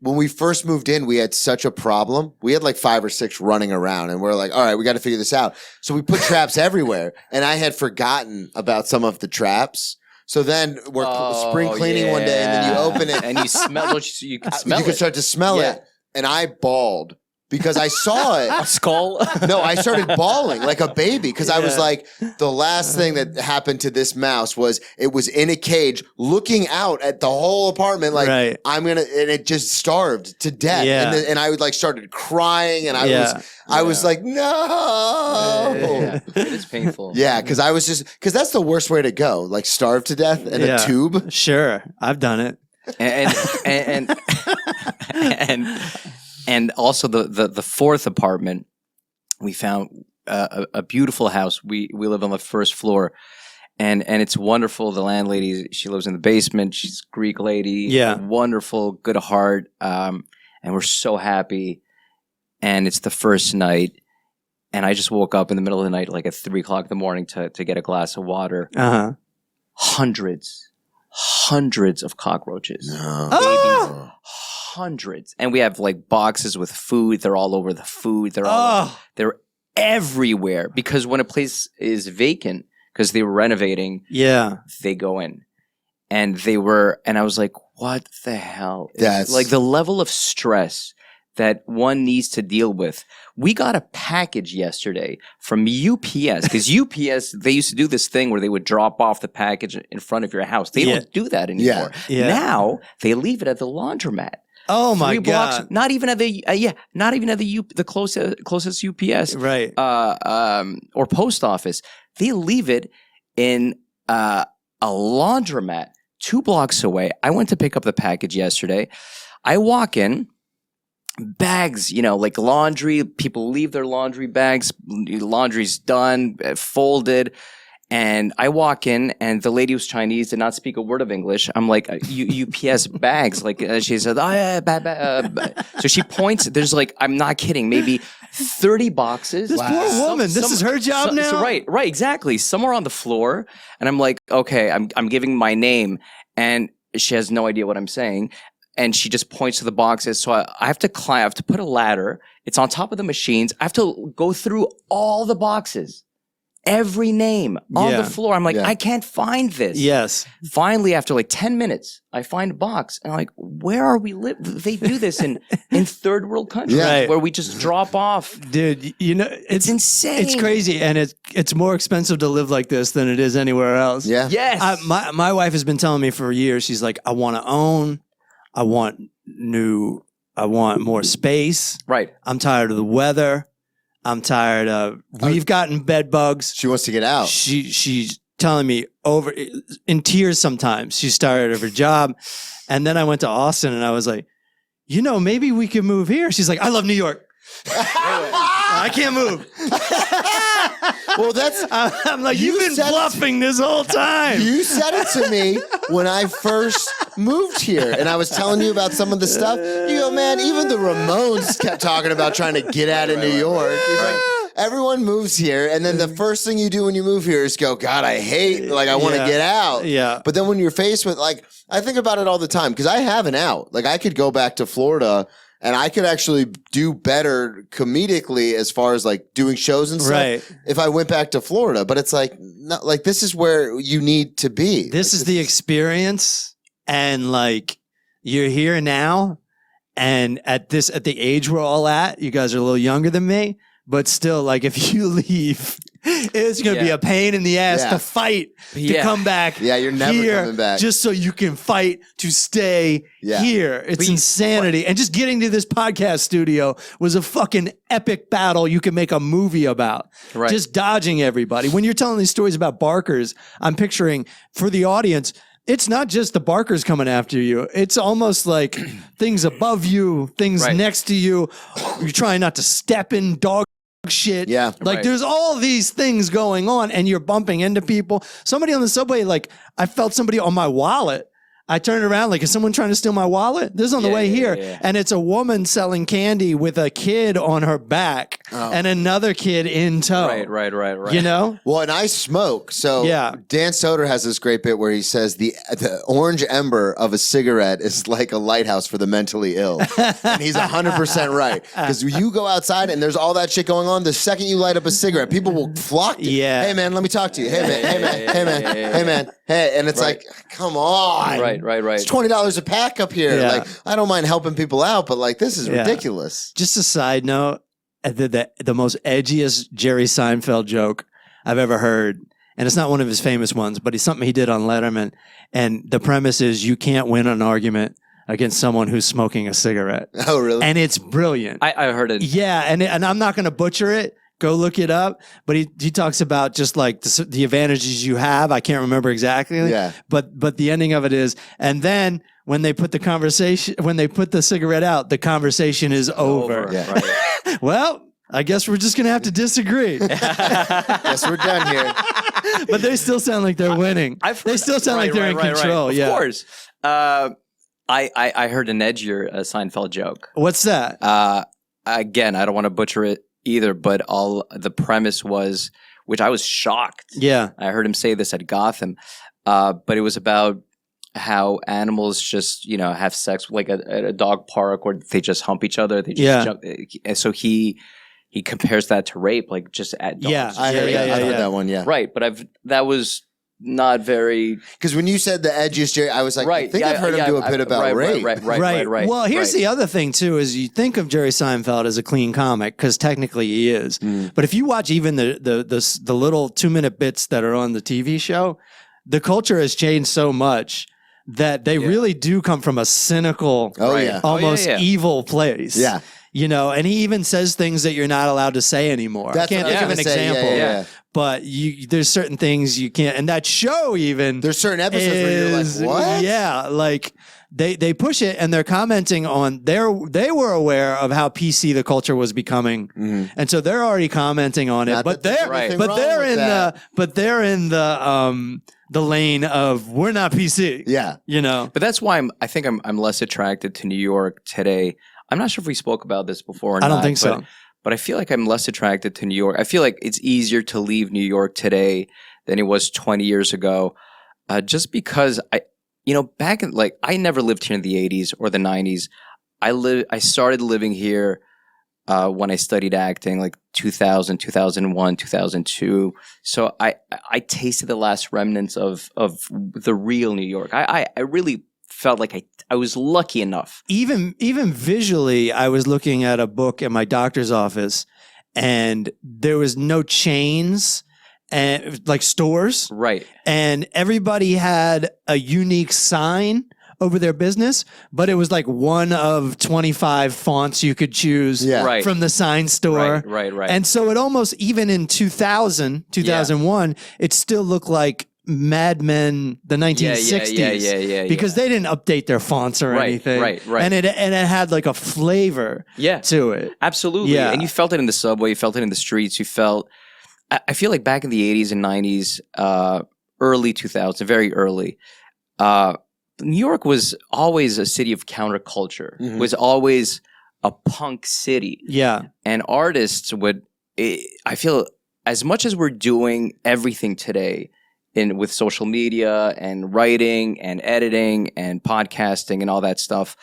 Speaker 2: when we first moved in, we had such a problem. We had like 5 or 6 running around and we're like, all right, we got to figure this out. So we put traps everywhere and I had forgotten about some of the traps. So then we're spring cleaning one day and then you open it
Speaker 3: and you smell. You can smell
Speaker 2: you can
Speaker 3: it.
Speaker 2: start to smell it. And I bawled because I saw it.
Speaker 3: A skull.
Speaker 2: No, I started bawling like a baby because I was like, the last thing that happened to this mouse was it was in a cage looking out at the whole apartment like
Speaker 1: Right.
Speaker 2: and it just starved to death.
Speaker 1: Yeah.
Speaker 2: And I would like started crying and I was like, no.
Speaker 3: Yeah. It is painful.
Speaker 2: Yeah, because because that's the worst way to go, like starve to death in a tube.
Speaker 1: Sure. I've done it.
Speaker 3: And also the fourth apartment, we found a beautiful house. We live on the first floor, and it's wonderful. The landlady, she lives in the basement. She's a Greek lady.
Speaker 1: Yeah.
Speaker 3: Wonderful, good heart. And we're so happy. And it's the first night, and I just woke up in the middle of the night, like at 3 o'clock in the morning, to get a glass of water. Hundreds of cockroaches.
Speaker 2: No.
Speaker 3: Hundreds. And we have like boxes with food. They're all over the food. They're everywhere because when a place is vacant, because they were renovating, they go in. And I was like, what the hell?
Speaker 2: That's
Speaker 3: like the level of stress that one needs to deal with. We got a package yesterday from UPS because UPS, they used to do this thing where they would drop off the package in front of your house. They don't do that anymore.
Speaker 1: Yeah.
Speaker 3: Now they leave it at the laundromat.
Speaker 1: Oh my
Speaker 3: 3 blocks,
Speaker 1: God.
Speaker 3: not even at the closest UPS,
Speaker 1: Right.
Speaker 3: or post office. They leave it in a laundromat 2 blocks away. I went to pick up the package yesterday. I walk in, bags, like laundry. People leave their laundry bags. Laundry's done, folded. And I walk in, and the lady was Chinese, did not speak a word of English. I'm like, UPS bags. Like, she said, oh, yeah, So she points, there's like, I'm not kidding, maybe 30 boxes.
Speaker 1: This poor woman, this is her job now?
Speaker 3: So right, exactly. Somewhere on the floor. And I'm like, okay, I'm giving my name. And she has no idea what I'm saying. And she just points to the boxes. So I have to climb, I have to put a ladder. It's on top of the machines. I have to go through all the boxes. Every name on the floor. I'm like, I can't find this.
Speaker 1: Yes.
Speaker 3: Finally, after like 10 minutes, I find a box. And I'm like, where are we live? They do this in third world countries where we just drop off.
Speaker 1: Dude,
Speaker 3: it's insane.
Speaker 1: It's crazy. And it's more expensive to live like this than it is anywhere else.
Speaker 2: Yeah.
Speaker 3: Yes.
Speaker 1: My wife has been telling me for years, she's like, I want to own, I want more space.
Speaker 3: Right.
Speaker 1: I'm tired of the weather. I'm tired of. We've gotten bed bugs.
Speaker 2: She wants to get out.
Speaker 1: She's telling me over in tears sometimes. She started her job. And then I went to Austin and I was like, maybe we could move here. She's like, I love New York. I can't move.
Speaker 2: Well,
Speaker 1: I'm like, you've been bluffing this whole time.
Speaker 2: You said it to me when I first moved here, and I was telling you about some of the stuff. You go, man, even the Ramones kept talking about trying to get out of New York. He's like, everyone moves here, and then the first thing you do when you move here is go, God, I want to get out.
Speaker 1: Yeah.
Speaker 2: But then when you're faced with, I think about it all the time, because I have an out. I could go back to Florida, and I could actually do better comedically as far as doing shows and stuff if I went back to Florida. But it's this is where you need to be.
Speaker 1: This is the experience, and you're here now, and at the age we're all at, you guys are a little younger than me, but still, if you leave, it's going to be a pain in the ass to fight to come back.
Speaker 2: Yeah, you're never coming back.
Speaker 1: Just so you can fight to stay here. It's insanity. And just getting to this podcast studio was a fucking epic battle you can make a movie about.
Speaker 3: Right.
Speaker 1: Just dodging everybody. When you're telling these stories about barkers, I'm picturing for the audience, it's not just the barkers coming after you. It's almost like things above you, things next to you. You're trying not to step in dog shit.
Speaker 2: Yeah.
Speaker 1: There's all these things going on and you're bumping into people. Somebody on the subway, I felt somebody on my wallet. I turned around, is someone trying to steal my wallet? This is on the way here. Yeah. And it's a woman selling candy with a kid on her back and another kid in tow.
Speaker 3: Right.
Speaker 2: Well, and I smoke. So Dan Soder has this great bit where he says the orange ember of a cigarette is like a lighthouse for the mentally ill. And he's 100% right. Because you go outside and there's all that shit going on. The second you light up a cigarette, people will flock to you.
Speaker 1: Yeah.
Speaker 2: Hey, man, let me talk to you. Hey, man. Hey, man. Hey, man. Hey, man. Hey. And it's come on.
Speaker 3: Right.
Speaker 2: It's $20 a pack up here.
Speaker 1: Yeah.
Speaker 2: I don't mind helping people out, but this is ridiculous.
Speaker 1: Just a side note, the most edgiest Jerry Seinfeld joke I've ever heard, and it's not one of his famous ones, but it's something he did on Letterman. And the premise is you can't win an argument against someone who's smoking a cigarette.
Speaker 2: Oh, really?
Speaker 1: And it's brilliant.
Speaker 3: I heard it.
Speaker 1: Yeah, and I'm not going to butcher it. Go look it up. But he talks about just the advantages you have. I can't remember exactly.
Speaker 2: Yeah.
Speaker 1: But the ending of it is, and then when they put the cigarette out, the conversation is over.
Speaker 2: Yeah.
Speaker 3: Right.
Speaker 1: Well, I guess we're just going to have to disagree.
Speaker 2: Guess we're done here.
Speaker 1: But they still sound like they're winning. They still sound like they're in control.
Speaker 3: Of course. I heard an edgier Seinfeld joke.
Speaker 1: What's that?
Speaker 3: Again, I don't want to butcher it either, but the premise was, which I was shocked.
Speaker 1: Yeah.
Speaker 3: I heard him say this at Gotham, but it was about how animals just, have sex at a dog park, or they just hump each other. They just jump. And so he compares that to rape, just at dogs.
Speaker 1: Yeah.
Speaker 2: I heard that one. Yeah.
Speaker 3: Right. But that was not very,
Speaker 2: because when you said the edgiest Jerry, I was like, I think I've heard him do a bit about rape.
Speaker 3: Right.
Speaker 1: Well, here's the other thing too: is you think of Jerry Seinfeld as a clean comic because technically he is. But if you watch even the little 2-minute bits that are on the TV show, the culture has changed so much that they really do come from a cynical, almost evil place.
Speaker 2: Yeah.
Speaker 1: And he even says things that you're not allowed to say anymore. I can't think of an example.
Speaker 2: Yeah.
Speaker 1: But there's certain things you can't. And that show even.
Speaker 2: There's certain episodes where you're like, what?
Speaker 1: Yeah. They push it and they're commenting on they were aware of how PC the culture was becoming. And so they're already commenting on it. But they're in the lane of we're not PC.
Speaker 2: Yeah.
Speaker 3: But that's why I think I'm less attracted to New York today. I'm not sure if we spoke about this before or not.
Speaker 1: I don't think so.
Speaker 3: But I feel like I'm less attracted to New York. I feel like it's easier to leave New York today than it was 20 years ago. Just because back in I never lived here in the 80s or the 90s. I started living here when I studied acting, 2000, 2001, 2002. So I tasted the last remnants of the real New York. I really felt like I was lucky enough.
Speaker 1: Even visually, I was looking at a book in my doctor's office, and there was no chains and stores,
Speaker 3: right?
Speaker 1: And everybody had a unique sign over their business, but it was like one of 25 fonts you could choose
Speaker 3: Right.
Speaker 1: from the sign store.
Speaker 3: Right.
Speaker 1: And so it almost, even in 2001, it still looked like Mad Men, the 1960s. Because they didn't update their fonts or anything.
Speaker 3: Right.
Speaker 1: And it had like a flavor to it.
Speaker 3: Absolutely.
Speaker 1: Yeah.
Speaker 3: And you felt it in the subway, you felt it in the streets, you felt, I feel like back in the 80s and 90s, early 2000s, very early, New York was always a city of counterculture, was always a punk city.
Speaker 1: Yeah.
Speaker 3: And artists would, I feel, as much as we're doing everything today with social media and writing and editing and podcasting and all that stuff,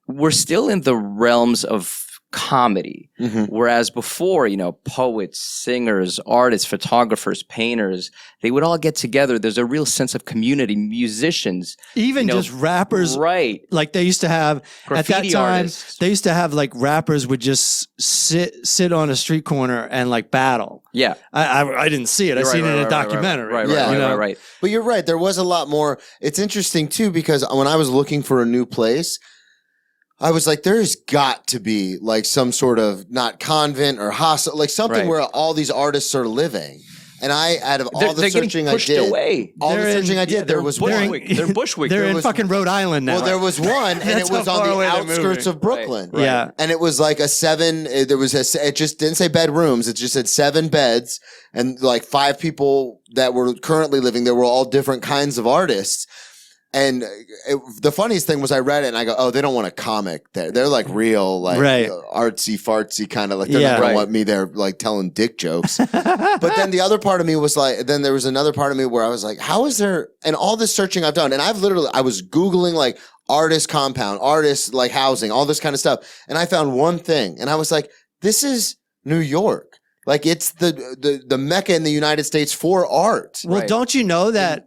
Speaker 3: we're still in the realms of comedy. Whereas before, poets, singers, artists, photographers, painters, they would all get together. There's a real sense of community, musicians.
Speaker 1: Even just rappers.
Speaker 3: Right.
Speaker 1: Like they used to have,
Speaker 3: Graffiti
Speaker 1: at that time,
Speaker 3: artists.
Speaker 1: they used to have like rappers would just sit on a street corner and like battle.
Speaker 3: Yeah.
Speaker 1: I didn't see it. I seen it in a documentary.
Speaker 3: Right.
Speaker 2: But you're right. There was a lot more. It's interesting too, because when I was looking for a new place, I was like, there's got to be like some sort of not convent or hostel, like something where all these artists are living. And out of all the searching I did, there was one.
Speaker 3: They're Bushwick.
Speaker 1: They're in fucking Rhode Island now.
Speaker 2: Well, there was one, and it was on the outskirts of Brooklyn.
Speaker 1: Right. Yeah.
Speaker 2: And it was like it just didn't say bedrooms. It just said 7 beds and like 5 people that were currently living there were all different kinds of artists. And the funniest thing was I read it and I go, oh, they don't want a comic there. They're like real, like artsy fartsy kind of like, they're not going to want me there like telling dick jokes. But then the other part of me was like, then there was another part of me where I was like, how is there, and all this searching I've done, and I was Googling like artist compound, artist like housing, all this kind of stuff. And I found one thing and I was like, this is New York. Like it's the Mecca in the United States for art.
Speaker 1: Well, don't you know that,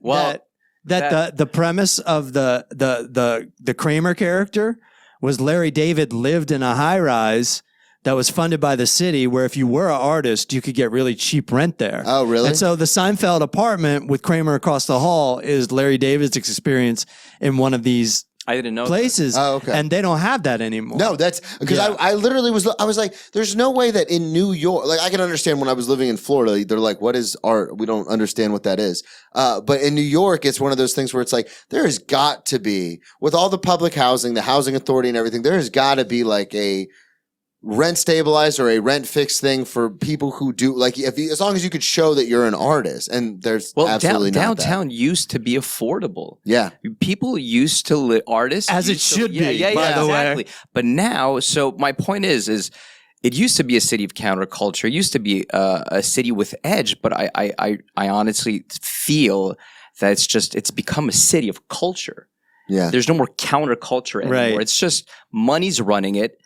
Speaker 1: the premise of the Kramer character was Larry David lived in a high rise that was funded by the city, where if you were an artist, you could get really cheap rent there.
Speaker 2: Oh, really?
Speaker 1: And so the Seinfeld apartment with Kramer across the hall is Larry David's experience in one of these
Speaker 3: I didn't know
Speaker 1: places.
Speaker 2: That. Oh, okay.
Speaker 1: And they don't have that anymore.
Speaker 2: No, that's because I literally I was like, there's no way that in New York, like I can understand when I was living in Florida, they're like, what is art? We don't understand what that is. But in New York, it's one of those things where it's like, there has got to be, with all the public housing, the housing authority and everything, there has got to be like a rent stabilized or a rent fixed thing for people who do, like, as long as you could show that you're an artist, and there's absolutely not
Speaker 3: downtown used to be affordable.
Speaker 2: Yeah.
Speaker 3: People used to live, artists.
Speaker 1: As it should be, by the way.
Speaker 3: But now, so my point is it used to be a city of counterculture. It used to be a city with edge, but I honestly feel that it's become a city of culture.
Speaker 2: Yeah.
Speaker 3: There's no more counterculture anymore.
Speaker 1: Right.
Speaker 3: It's just money's running it.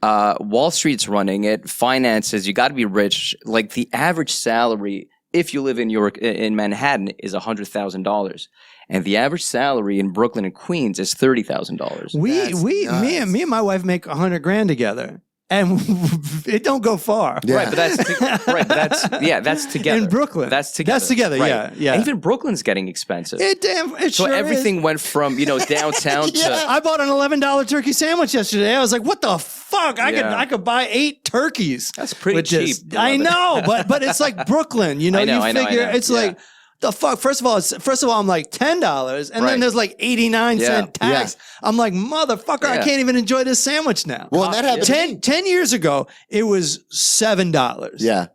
Speaker 3: Wall Street's running it. Finances, you got to be rich. Like the average salary, if you live in Manhattan, is $100,000, and the average salary in Brooklyn and Queens is $30,000.
Speaker 1: Me and my wife make $100,000 together, and it don't go far.
Speaker 2: Yeah.
Speaker 3: Right, but that's together.
Speaker 1: In Brooklyn,
Speaker 3: that's together.
Speaker 1: Right. Yeah.
Speaker 3: And even Brooklyn's getting expensive.
Speaker 1: It
Speaker 3: so
Speaker 1: sure
Speaker 3: everything
Speaker 1: is.
Speaker 3: went from downtown to.
Speaker 1: I bought an $11 turkey sandwich yesterday. I was like, "What the fuck? I could buy 8 turkeys."
Speaker 3: That's pretty cheap.
Speaker 1: I know, but it's like Brooklyn. You figure
Speaker 3: I know.
Speaker 1: it's like. The fuck! First of all, I'm like $10, and then there's like 89-cent tax. I'm like, motherfucker! I can't even enjoy this sandwich now.
Speaker 2: Well, that happened.
Speaker 1: 10 years ago, it was $7.
Speaker 2: Yeah.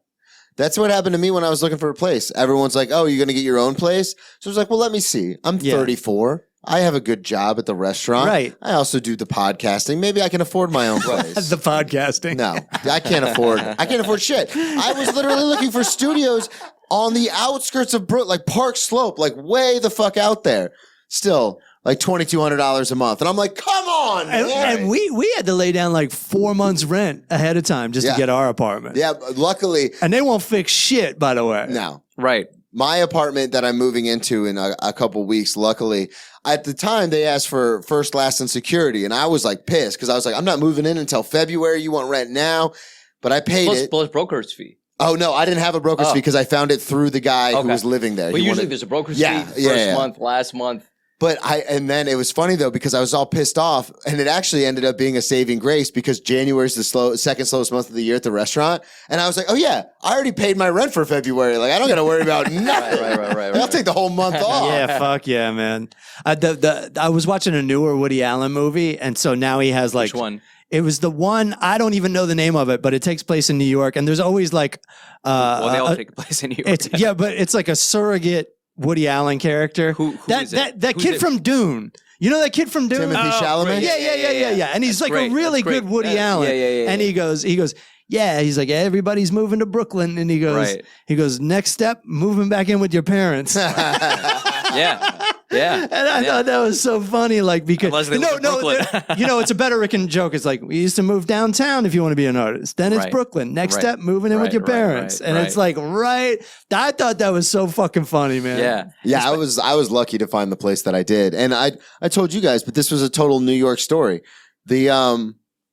Speaker 2: That's what happened to me when I was looking for a place. Everyone's like, oh, you're going to get your own place? So I was like, well, let me see. I'm 34. I have a good job at the restaurant.
Speaker 1: Right.
Speaker 2: I also do the podcasting. Maybe I can afford my own place.
Speaker 1: The podcasting.
Speaker 2: No, I can't afford shit. I was literally looking for studios on the outskirts of Brooklyn, like Park Slope, like way the fuck out there. Still, like $2,200 a month. And I'm like, come on, man.
Speaker 1: And we had to lay down like 4 months rent ahead of time just to get our apartment.
Speaker 2: Yeah, luckily.
Speaker 1: And they won't fix shit, by the way.
Speaker 2: No.
Speaker 3: Right.
Speaker 2: My apartment that I'm moving into in a couple weeks, luckily, at the time they asked for first, last, and security. And I was like pissed because I was like, I'm not moving in until February. You want rent now? But I paid it.
Speaker 3: Plus broker's fee.
Speaker 2: Oh, no, I didn't have a broker's fee because I found it through the guy who was living there.
Speaker 3: But usually there's a broker's fee first month, last month.
Speaker 2: And then it was funny though, because I was all pissed off, and it actually ended up being a saving grace because January is the second slowest month of the year at the restaurant. And I was like, oh yeah, I already paid my rent for February. Like I don't got to worry about nothing.
Speaker 3: Right.
Speaker 2: I'll take the whole month off.
Speaker 1: Yeah, fuck yeah, man. I was watching a newer Woody Allen movie, and so now he has like
Speaker 3: Which one?
Speaker 1: It was the one, I don't even know the name of it, but it takes place in New York, and there's always like
Speaker 3: Well, they all take place in New York.
Speaker 1: Yeah, but it's like a surrogate Woody Allen character.
Speaker 3: Who is it?
Speaker 1: That
Speaker 3: Who's
Speaker 1: kid
Speaker 3: it?
Speaker 1: from Dune. You know that kid from Dune?
Speaker 2: Timothy Chalamet?
Speaker 3: right.
Speaker 1: Yeah. And he's
Speaker 3: That's
Speaker 1: like
Speaker 3: great.
Speaker 1: a really
Speaker 3: That's great.
Speaker 1: good Woody Allen.
Speaker 3: Yeah.
Speaker 1: And he goes, yeah, he's like, everybody's moving to Brooklyn. And he goes, next step, moving back in with your parents.
Speaker 3: Yeah.
Speaker 1: And I thought that was so funny, like because
Speaker 3: Unless they live in Brooklyn.
Speaker 1: it's a better Rican joke. It's like we used to move downtown if you want to be an artist. Then it's
Speaker 3: Right.
Speaker 1: Brooklyn. Next
Speaker 3: Right.
Speaker 1: step, moving in with your
Speaker 3: Right,
Speaker 1: parents.
Speaker 3: right,
Speaker 1: And
Speaker 3: right.
Speaker 1: it's like I thought that was so fucking funny, man.
Speaker 3: Yeah.
Speaker 2: Yeah, I was lucky to find the place that I did. And I told you guys, but this was a total New York story. The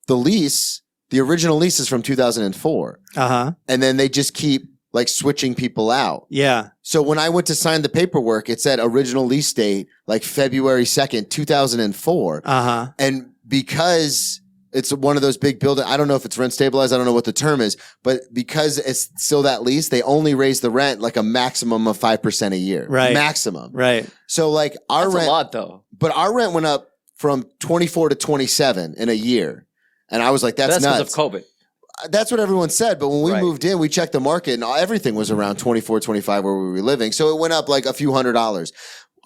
Speaker 2: lease, the original lease is from 2004.
Speaker 1: Uh-huh.
Speaker 2: And then they just keep like switching people out.
Speaker 1: Yeah.
Speaker 2: So when I went to sign the paperwork, it said original lease date like February 2nd, 2004.
Speaker 1: Uh-huh.
Speaker 2: And because it's one of those big buildings, I don't know if it's rent stabilized, I don't know what the term is, but because it's still that lease, they only raise the rent like a maximum of 5% a year.
Speaker 1: Right.
Speaker 2: Maximum.
Speaker 1: Right.
Speaker 2: So like our
Speaker 3: That's
Speaker 2: rent,
Speaker 3: a lot, though.
Speaker 2: but our rent went up from 24 to 27 in a year. And I was like, that's
Speaker 3: That's
Speaker 2: nuts.
Speaker 3: because of COVID.
Speaker 2: That's what everyone said. But when we
Speaker 3: Right.
Speaker 2: moved in, we checked the market and everything was around 24, 25 where we were living. So it went up like a few $100s.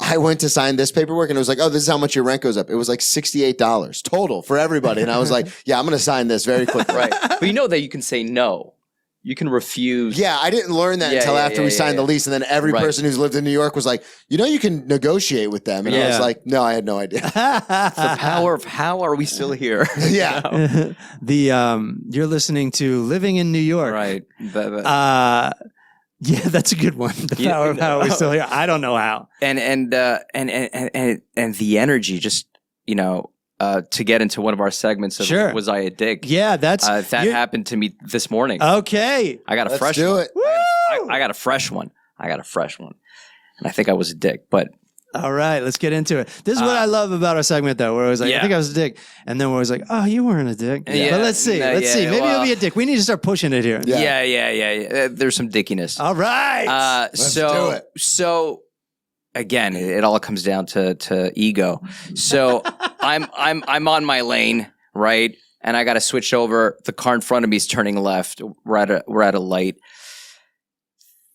Speaker 2: I went to sign this paperwork and it was like, oh, this is how much your rent goes up. It was like $68 total for everybody. And I was like, yeah, I'm going to sign this very quickly.
Speaker 3: Right. But you know that you can say no. You can refuse.
Speaker 2: Yeah, I didn't learn that until after we signed the lease. And then every
Speaker 3: Right.
Speaker 2: person who's lived in New York was like, you know, you can negotiate with them. And I was
Speaker 1: Yeah.
Speaker 2: like, no, I had no idea.
Speaker 3: The power of how are we still here?
Speaker 2: Yeah.
Speaker 1: You're listening to Living in New York.
Speaker 3: Right.
Speaker 1: Yeah, that's a good one. The power of how are we still here. I don't know how.
Speaker 3: And the energy, just to get into one of our segments of
Speaker 1: Sure.
Speaker 3: Was I a Dick?
Speaker 1: Yeah, that's
Speaker 3: That happened to me this morning.
Speaker 1: okay.
Speaker 3: I got a
Speaker 2: Let's
Speaker 3: fresh
Speaker 2: do
Speaker 3: one.
Speaker 2: it.
Speaker 3: I got a fresh one. And I think I was a dick, but
Speaker 1: All right, let's get into it. This is what I love about our segment, though, where I was like, I
Speaker 3: Yeah.
Speaker 1: think I was a dick. And then where I was like, oh, you weren't a dick.
Speaker 3: Yeah.
Speaker 1: But let's see.
Speaker 3: No,
Speaker 1: Let's see.
Speaker 3: yeah,
Speaker 1: Maybe
Speaker 3: well-
Speaker 1: you'll be a dick. We need to start pushing it here.
Speaker 2: Yeah.
Speaker 3: yeah. There's some dickiness.
Speaker 1: All right.
Speaker 2: Let's do it.
Speaker 3: So again, it all comes down to ego. So I'm on my lane, right? And I got to switch over. The car in front of me is turning left. We're at a light.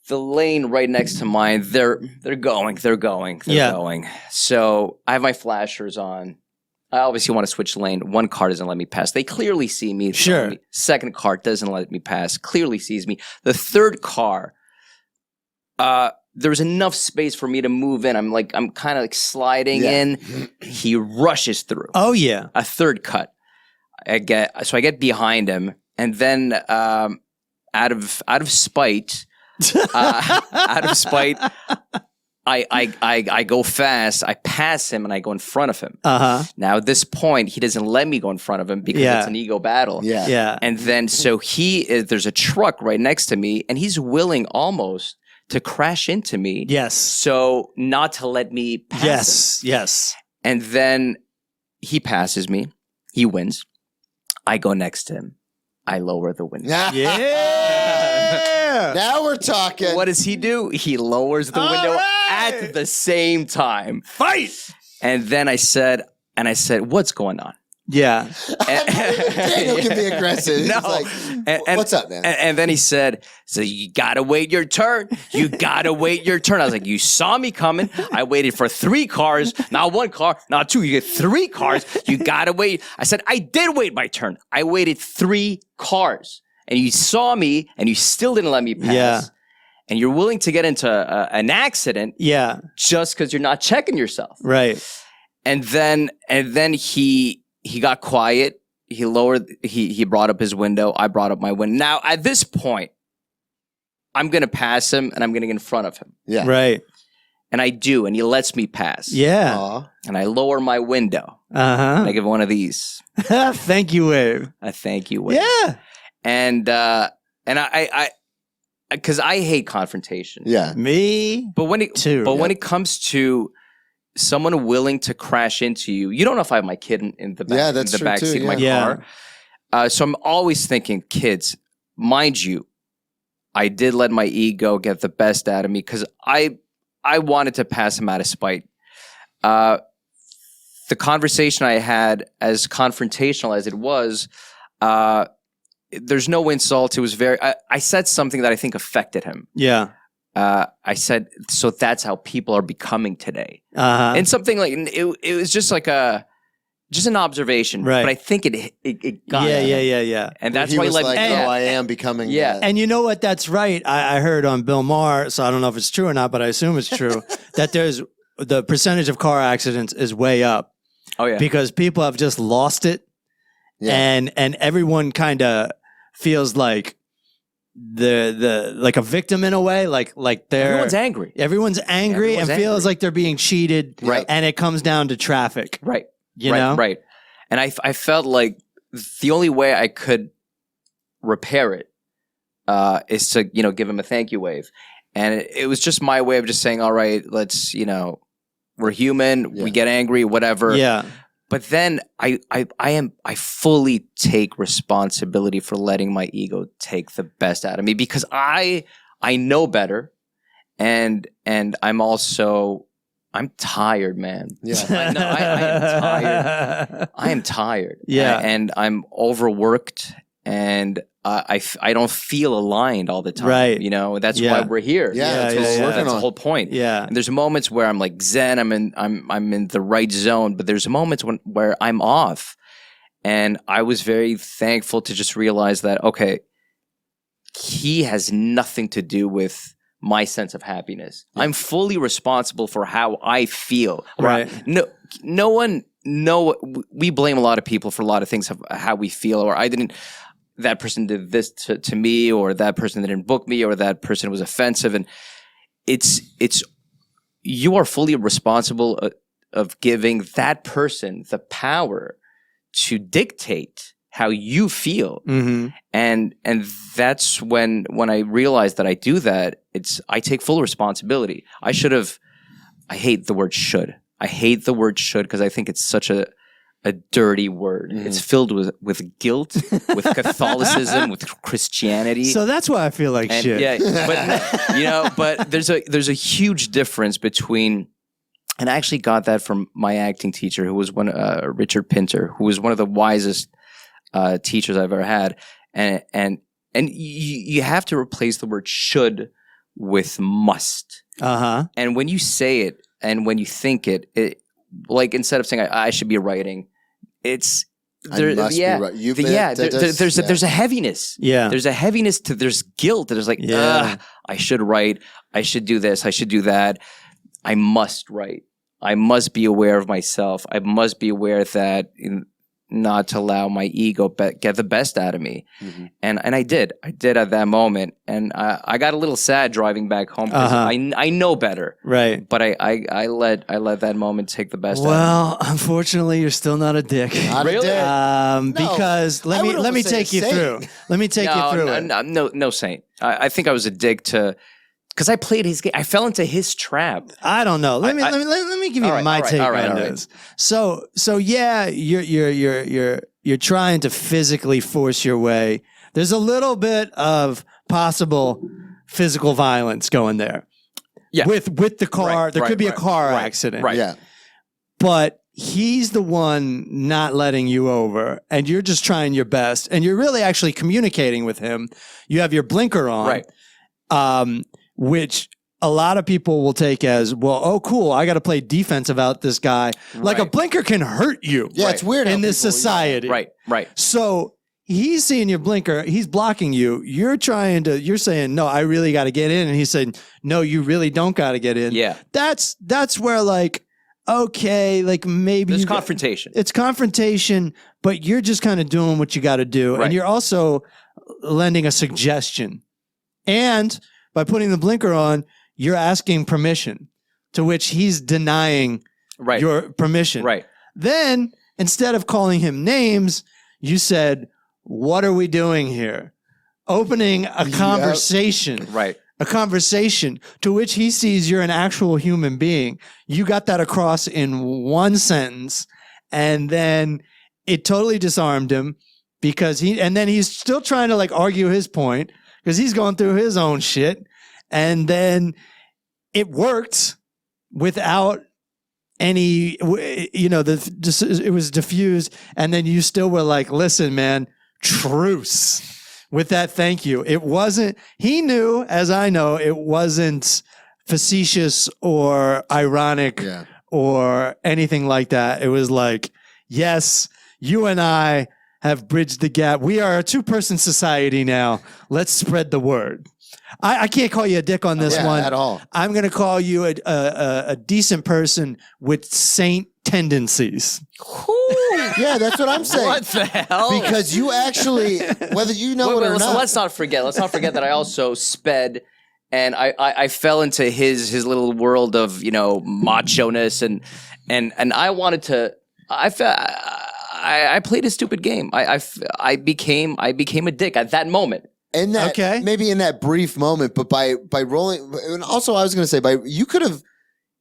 Speaker 3: The lane right next to mine, they're going. So I have my flashers on. I obviously want to switch lane. One car doesn't let me pass. They clearly see me.
Speaker 1: Sure.
Speaker 3: Second car doesn't let me pass. Clearly sees me. The third car, there's enough space for me to move in. I'm kind of like sliding in. He rushes through.
Speaker 1: Oh, yeah.
Speaker 3: A third cut. I get behind him, and then out of spite. I go fast. I pass him and I go in front of him.
Speaker 1: Uh-huh.
Speaker 3: Now at this point, he doesn't let me go in front of him because
Speaker 1: Yeah.
Speaker 3: it's an ego battle.
Speaker 2: Yeah.
Speaker 1: Yeah.
Speaker 3: And then so there's a truck right next to me, and he's willing almost to crash into me.
Speaker 1: Yes.
Speaker 3: So not to let me pass him.
Speaker 1: Yes.
Speaker 3: And then he passes me. He wins. I go next to him. I lower the window.
Speaker 1: Yeah.
Speaker 2: Now we're talking.
Speaker 3: What does he do? He lowers the window
Speaker 1: right.
Speaker 3: at the same time.
Speaker 1: Fight.
Speaker 3: And then I said, what's going on?
Speaker 1: Yeah.
Speaker 2: Daniel can be aggressive. He's
Speaker 3: No.
Speaker 2: like,
Speaker 3: And-
Speaker 2: what's up, man?
Speaker 3: And then he said, so you gotta wait your turn. You gotta wait your turn. I was like, you saw me coming. I waited for 3 cars, not 1 car, not 2. You get 3 cars. You gotta wait. I said, I did wait my turn. I waited 3 cars. And you saw me and you still didn't let me pass.
Speaker 1: Yeah.
Speaker 3: And you're willing to get into an accident
Speaker 1: Yeah.
Speaker 3: just because you're not checking yourself.
Speaker 1: Right.
Speaker 3: And then he got quiet. He brought up his window. I brought up my window. Now at this point, I'm gonna pass him and I'm gonna get in front of him.
Speaker 2: Yeah.
Speaker 1: Right.
Speaker 3: And I do, and he lets me pass.
Speaker 1: Yeah.
Speaker 2: Aw.
Speaker 3: And I lower my window.
Speaker 1: Uh-huh.
Speaker 3: I give one of these.
Speaker 1: Thank you, Wave.
Speaker 3: A thank you wave.
Speaker 1: Yeah.
Speaker 3: And I because I hate confrontation.
Speaker 2: Yeah.
Speaker 1: Me
Speaker 3: But when it
Speaker 1: too.
Speaker 3: when it comes to someone willing to crash into you. You don't know if I have my kid in the back,
Speaker 2: Yeah, that's
Speaker 3: in the
Speaker 2: true
Speaker 3: backseat
Speaker 2: too,
Speaker 3: of my
Speaker 1: yeah.
Speaker 3: car. So I'm always thinking, kids, mind you, I did let my ego get the best out of me because I wanted to pass him out of spite. The conversation I had, as confrontational as it was, there's no insult. It was I said something that I think affected him.
Speaker 1: Yeah.
Speaker 3: I said, so that's how people are becoming today.
Speaker 1: Uh-huh.
Speaker 3: And something like, it was just like just an observation.
Speaker 1: Right.
Speaker 3: But I think it got at him.
Speaker 1: Yeah.
Speaker 3: And that's
Speaker 2: he
Speaker 3: why
Speaker 2: was
Speaker 3: he let
Speaker 2: like,
Speaker 3: me.
Speaker 2: oh, I am becoming.
Speaker 3: Yeah.
Speaker 1: And you know what? That's right. I heard on Bill Maher, so I don't know if it's true or not, but I assume it's true, that the percentage of car accidents is way up.
Speaker 3: Oh, yeah.
Speaker 1: Because people have just lost it.
Speaker 2: Yeah.
Speaker 1: And everyone kind of feels like like a victim in a way, like they're
Speaker 3: Everyone's angry.
Speaker 1: and feels like they're being cheated.
Speaker 2: Right.
Speaker 1: And it comes down to traffic.
Speaker 3: Right.
Speaker 1: You know?
Speaker 3: Right. And I felt like the only way I could repair it is to, give him a thank you wave. And it was just my way of just saying, all right, let's, we're human, we get angry, whatever.
Speaker 1: Yeah.
Speaker 3: But then I fully take responsibility for letting my ego take the best out of me because I know better, and I'm tired, man.
Speaker 2: Yeah.
Speaker 3: I am tired. I am tired.
Speaker 1: Yeah.
Speaker 3: And I'm overworked, and I don't feel aligned all the time.
Speaker 1: Right.
Speaker 3: That's why we're here.
Speaker 2: Yeah, that's what we're working
Speaker 3: That's
Speaker 2: on.
Speaker 3: the whole point.
Speaker 1: Yeah.
Speaker 3: And there's moments where I'm like zen, I'm in the right zone, but there's moments where I'm off. And I was very thankful to just realize that, okay, he has nothing to do with my sense of happiness. Yeah. I'm fully responsible for how I feel.
Speaker 1: Right.
Speaker 3: We blame a lot of people for a lot of things of how we feel, or that person did this to me, or that person didn't book me, or that person was offensive. And you are fully responsible of giving that person the power to dictate how you feel.
Speaker 1: Mm-hmm.
Speaker 3: And that's when I realized that I do that, I take full responsibility. I hate the word should. I hate the word should because I think it's such a dirty word. Mm. It's filled with guilt, with Catholicism, with Christianity.
Speaker 1: So that's why I feel like shit.
Speaker 3: Yeah, but there's a huge difference between, and I actually got that from my acting teacher, who was Richard Pinter, who was one of the wisest teachers I've ever had, and you have to replace the word should with must.
Speaker 1: Uh-huh.
Speaker 3: And when you say it and when you think it like instead of saying I should be writing, it's there. There's a heaviness.
Speaker 1: Yeah,
Speaker 3: there's a heaviness there's guilt. There's like I should write. I should do this. I should do that. I must write. I must be aware of myself. I must be aware that not to allow my ego get the best out of me. Mm-hmm. And I did at that moment. And I got a little sad driving back home because I know better.
Speaker 1: Right.
Speaker 3: But I let that moment take the best out of me.
Speaker 1: Well, unfortunately, you're still not a dick.
Speaker 2: Not a dick.
Speaker 1: Because let me take you through. Let me take you through it.
Speaker 3: No saint. I think I was a dick because I played his game. I fell into his trap.
Speaker 1: I don't know. Let me give you my take on this. So yeah, you're trying to physically force your way. There's a little bit of possible physical violence going there. Yeah. With the car, there could be a car accident.
Speaker 3: Right.
Speaker 2: Yeah.
Speaker 1: But he's the one not letting you over, and you're just trying your best, and you're really actually communicating with him. You have your blinker on. Right. Which a lot of people will take as, well, oh, cool, I got to play defense about this guy. Like a blinker can hurt you.
Speaker 2: Yeah, it's weird
Speaker 1: in this society.
Speaker 3: Right.
Speaker 1: So he's seeing your blinker, he's blocking you. You're saying, no, I really got to get in. And he's saying, no, you really don't got to get in.
Speaker 3: Yeah.
Speaker 1: That's where like, okay, like maybe
Speaker 3: there's confrontation.
Speaker 1: It's confrontation, but you're just kind of doing what you got to do. Right. And you're also lending a suggestion. And by putting the blinker on, you're asking permission, to which he's denying your permission.
Speaker 3: Right.
Speaker 1: Then, instead of calling him names, you said, what are we doing here? Opening a conversation.
Speaker 3: Right.
Speaker 1: a conversation to which he sees you're an actual human being. You got that across in one sentence, and then it totally disarmed him because then he's still trying to like argue his point because he's going through his own shit. And then it worked without any, it was diffused. And then you still were like, listen, man, truce with that. Thank you. It wasn't, he knew, as I know, it wasn't facetious or ironic or anything like that. It was like, yes, you and I have bridged the gap. We are a two-person society now. Let's spread the word. I can't call you a dick on this one
Speaker 2: at all.
Speaker 1: I'm going to call you a decent person with saint tendencies.
Speaker 2: Yeah, that's what I'm saying.
Speaker 3: What the hell?
Speaker 2: Because you actually, whether you know it or not.
Speaker 3: Let's not forget that I also sped, and I fell into his little world of macho-ness, and I wanted to. I played a stupid game. I became a dick at that moment.
Speaker 2: In that, maybe in that brief moment, but by rolling, and also I was going to say,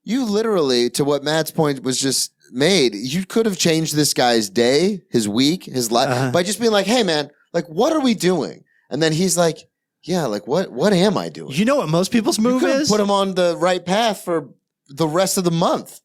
Speaker 2: you literally, to what Matt's point was just made, you could have changed this guy's day, his week, his life, by just being like, hey man, like, what are we doing? And then he's like, yeah, like, what am I doing?
Speaker 1: You know what most people's move is?
Speaker 2: Put him on the right path for the rest of the month.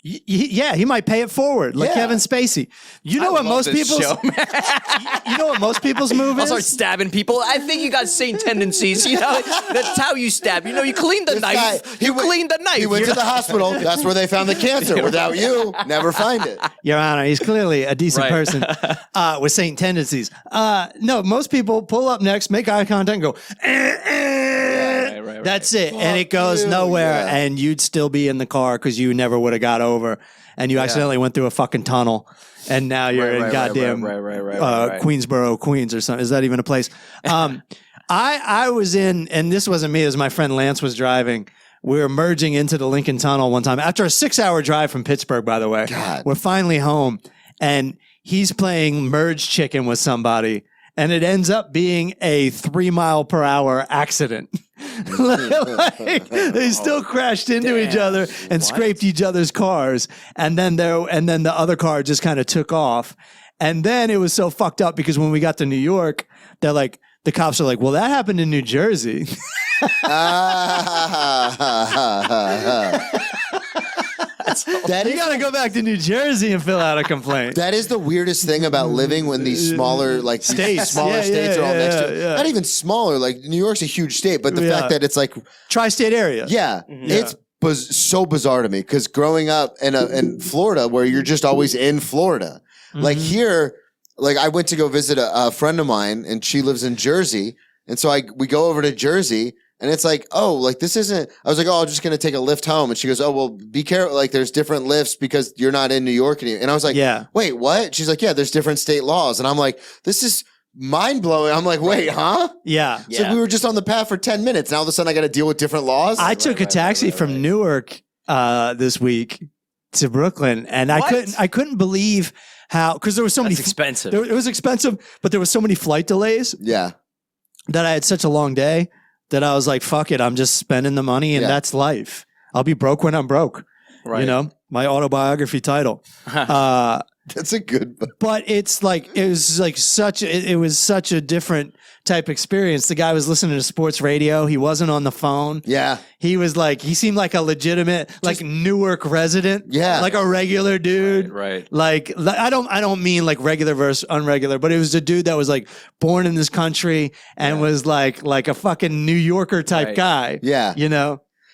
Speaker 1: Yeah, he might pay it forward like Kevin Spacey. You know what most people's you know what most people's move
Speaker 3: I'll
Speaker 1: is?
Speaker 3: start stabbing people. I think you got same tendencies. That's how you stab. You clean the knife. You clean the knife.
Speaker 2: He went to the hospital. That's where they found the cancer. Without you, never find it.
Speaker 1: Your Honor, he's clearly a decent person with same tendencies. No, most people pull up next, make eye contact, and go. That's it. And it goes nowhere. And you'd still be in the car because you never would have got over. And you accidentally went through a fucking tunnel. And now you're in goddamn Queensboro, Queens or something. Is that even a place? I was in, and this wasn't me, it was my friend Lance was driving. We were merging into the Lincoln Tunnel one time. After a 6-hour drive from Pittsburgh, by the way. God. We're finally home. And he's playing merge chicken with somebody. And it ends up being a 3-mile-per-hour accident. They still crashed into each other and scraped each other's cars. And then the other car just kind of took off. And then it was so fucked up because when we got to New York, they're like, the cops are like, well, that happened in New Jersey.
Speaker 2: You
Speaker 1: gotta go back to New Jersey and fill out a complaint.
Speaker 2: That is the weirdest thing about living when these smaller states are all next to it. Not even smaller, like New York's a huge state, but the fact that it's like
Speaker 1: tri-state area.
Speaker 2: It's so bizarre to me because growing up in Florida, where you're just always in Florida, like here, like I went to go visit a friend of mine, and she lives in Jersey, and so we go over to Jersey. And it's like, oh, like this isn't, I was like, oh, I'm just going to take a lift home. And she goes, oh, well, be careful. Like there's different lifts because you're not in New York anymore. And I was like, wait, what? She's like, yeah, there's different state laws. And I'm like, this is mind blowing. I'm like, wait, huh?
Speaker 1: Yeah.
Speaker 2: So we were just on the path for 10 minutes. Now all of a sudden I got to deal with different laws.
Speaker 1: I took a taxi from Newark this week to Brooklyn. And I couldn't believe how, because there was so many.
Speaker 3: It's expensive.
Speaker 1: It was expensive, but there was so many flight delays.
Speaker 2: Yeah.
Speaker 1: That I had such a long day. That I was like, fuck it, I'm just spending the money and that's life. I'll be broke when I'm broke. Right. My autobiography title.
Speaker 2: That's a good book.
Speaker 1: But it was such a different type experience. The guy was listening to sports radio. He wasn't on the phone.
Speaker 2: Yeah.
Speaker 1: He was like, he seemed like a legitimate, like Newark resident.
Speaker 2: Yeah.
Speaker 1: Like a regular dude.
Speaker 3: Right.
Speaker 1: Like, I don't mean like regular versus unregular, but it was a dude that was like born in this country and was like a fucking New Yorker type guy.
Speaker 2: Yeah.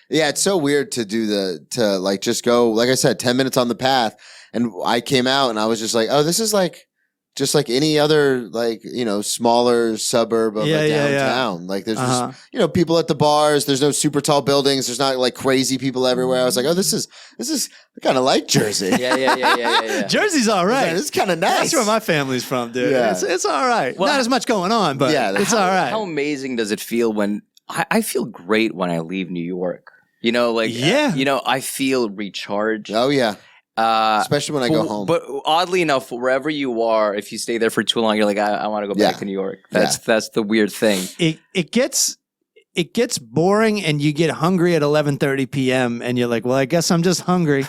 Speaker 1: Yeah,
Speaker 2: it's so weird to just go, like I said, 10 minutes on the path. And I came out and I was just like, oh, this is like, just like any other, like, smaller suburb of a downtown. Yeah. Like there's just, people at the bars. There's no super tall buildings. There's not like crazy people everywhere. I was like, oh, this is I kind of like Jersey.
Speaker 1: Yeah. Jersey's all right.
Speaker 2: It's kind of nice.
Speaker 1: That's where my family's from, dude. Yeah. It's all right. Well, not as much going on, but it's all right.
Speaker 3: How amazing does it feel when I feel great when I leave New York? I feel recharged.
Speaker 2: Oh yeah. Especially when I go home.
Speaker 3: But oddly enough, wherever you are, if you stay there for too long, you're like, I want to go back to New York. That's the weird thing.
Speaker 1: It gets it gets boring and you get hungry at 11:30 p.m. and you're like, well, I guess I'm just hungry.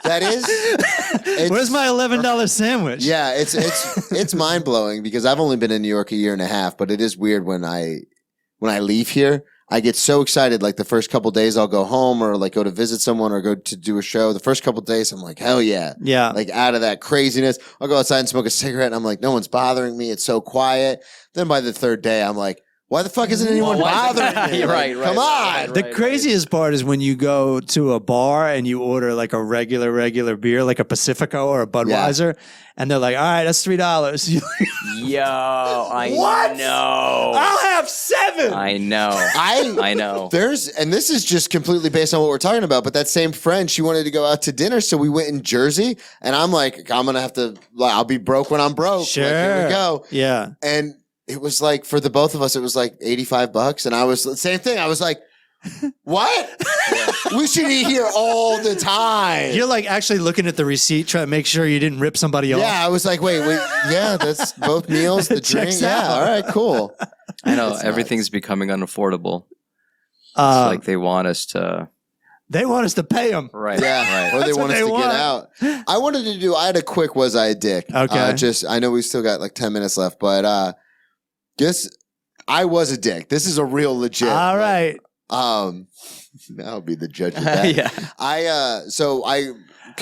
Speaker 2: That is.
Speaker 1: Where's my $11 sandwich?
Speaker 2: Yeah, it's mind blowing because I've only been in New York a year and a half, but it is weird when I leave here. I get so excited. Like the first couple days, I'll go home or like go to visit someone or go to do a show. The first couple days, I'm like, hell yeah,
Speaker 1: yeah.
Speaker 2: Like out of that craziness, I'll go outside and smoke a cigarette, and I'm like, no one's bothering me. It's so quiet. Then by the third day, I'm like, why the fuck isn't anyone bothering me?
Speaker 3: Right.
Speaker 2: Come on.
Speaker 1: The craziest part is when you go to a bar and you order like a regular beer, like a Pacifico or a Budweiser, and they're like, all right, that's $3.
Speaker 3: Yo, I
Speaker 2: What?
Speaker 3: know.
Speaker 1: I'll have 7.
Speaker 3: I know. I know.
Speaker 2: And this is just completely based on what we're talking about, but that same friend, she wanted to go out to dinner, so we went in Jersey, and I'm like, I'll be broke when I'm broke.
Speaker 1: Sure.
Speaker 2: Like, here we go.
Speaker 1: Yeah.
Speaker 2: And it was like, for the both of us, it was like $85. And I was, same thing. I was like, what? We should eat here all the time.
Speaker 1: You're like actually looking at the receipt, trying to make sure you didn't rip somebody off.
Speaker 2: Yeah, I was like, wait, yeah, that's both meals, the drink.
Speaker 1: Checks
Speaker 2: Yeah,
Speaker 1: out.
Speaker 2: all right, cool.
Speaker 3: I know.
Speaker 2: That's
Speaker 3: Everything's becoming unaffordable. It's like they want us to.
Speaker 1: They want us to pay them.
Speaker 3: Right.
Speaker 2: Yeah,
Speaker 3: Right.
Speaker 2: or they
Speaker 1: That's
Speaker 2: want
Speaker 1: what
Speaker 2: us
Speaker 1: they
Speaker 2: to
Speaker 1: want.
Speaker 2: get out. I had a quick was I a dick.
Speaker 1: Okay.
Speaker 2: I know we still got like 10 minutes left, but guess I was a dick. This is a real legit.
Speaker 1: All right.
Speaker 2: I'll be the judge of that.
Speaker 3: Yeah.
Speaker 2: I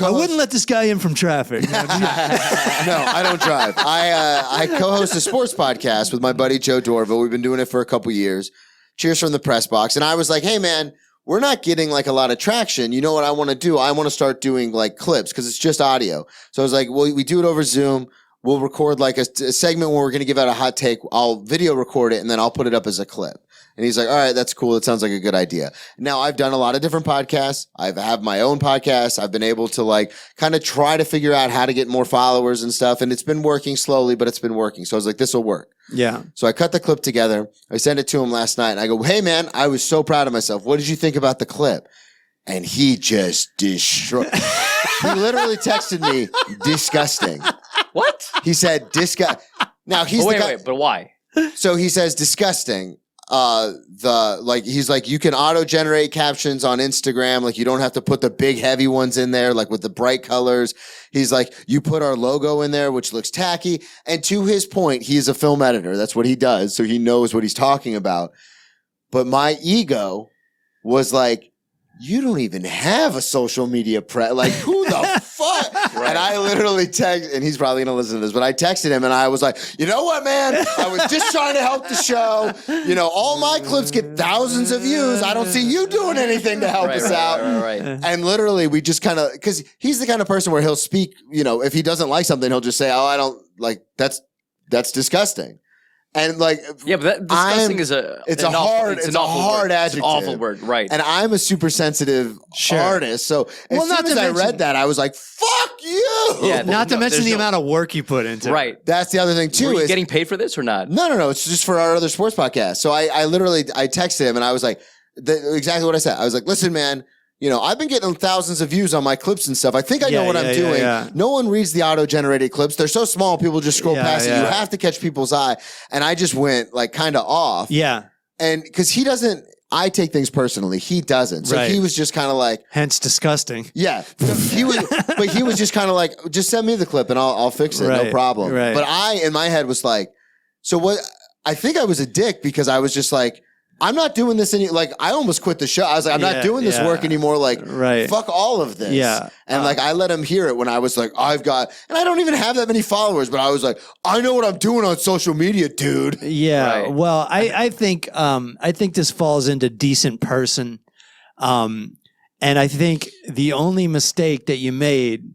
Speaker 1: wouldn't let this guy in from traffic.
Speaker 2: No, I don't drive. I co-host a sports podcast with my buddy Joe Dorville. We've been doing it for a couple years. Cheers from the press box. And I was like, hey man, we're not getting like a lot of traction. You know what I want to do? I want to start doing like clips because it's just audio. So I was like, well, we do it over Zoom. We'll record like a segment where we're going to give out a hot take. I'll video record it and then I'll put it up as a clip. And he's like, all right, that's cool. That sounds like a good idea. Now I've done a lot of different podcasts. I have my own podcast. I've been able to like kind of try to figure out how to get more followers and stuff. And it's been working slowly, but it's been working. So I was like, this will work.
Speaker 1: Yeah.
Speaker 2: So I cut the clip together. I sent it to him last night and I go, hey man, I was so proud of myself. What did you think about the clip? And he just destroyed. He literally texted me, disgusting.
Speaker 3: What?
Speaker 2: He said, disgust. Now he's the guy.
Speaker 3: Wait, but why?
Speaker 2: So he says, disgusting. He's like, you can auto generate captions on Instagram. Like you don't have to put the big heavy ones in there, like with the bright colors. He's like, you put our logo in there, which looks tacky. And to his point, he is a film editor. That's what he does. So he knows what he's talking about. But my ego was like, you don't even have a social media like who the fuck? Right. And I literally texted, and he's probably going to listen to this, but I texted him and I was like, you know what, man? I was just trying to help the show. You know, all my clips get thousands of views. I don't see you doing anything to help us out.
Speaker 3: Right.
Speaker 2: And literally we just kind of, cause he's the kind of person where he'll speak, you know, if he doesn't like something, he'll just say, oh, I don't like, that's disgusting. And like,
Speaker 3: yeah, but that disgusting is
Speaker 2: a hard adjective.
Speaker 3: It's an awful word, right?
Speaker 2: And I'm a super sensitive artist, so as soon as I read that, I was like, "Fuck you!"
Speaker 3: Yeah,
Speaker 1: not to mention the amount of work you put into it.
Speaker 3: Right.
Speaker 2: That's the other thing too.
Speaker 3: Were you getting paid for this or not?
Speaker 2: No. It's just for our other sports podcast. So I literally texted him and I was like, exactly what I said. I was like, "Listen, man." You know, I've been getting thousands of views on my clips and stuff. I think I know what I'm doing. Yeah. No one reads the auto-generated clips. They're so small, people just scroll past it. You have to catch people's eye. And I just went like kind of off.
Speaker 1: Yeah.
Speaker 2: And because I take things personally. He doesn't. So he was just kind of like.
Speaker 1: Hence disgusting.
Speaker 2: Yeah. He was just kind of like, just send me the clip and I'll fix it. No problem.
Speaker 1: Right.
Speaker 2: But I, in my head, was like, so what? I think I was a dick because I was just like, I'm not doing this like I almost quit the show. I was like, I'm not doing this work anymore. Like, fuck all of this.
Speaker 1: Yeah.
Speaker 2: And like, I let him hear it when I was like, and I don't even have that many followers, but I was like, I know what I'm doing on social media, dude.
Speaker 1: Yeah. Right. Well, I think this falls into decent person. And I think the only mistake that you made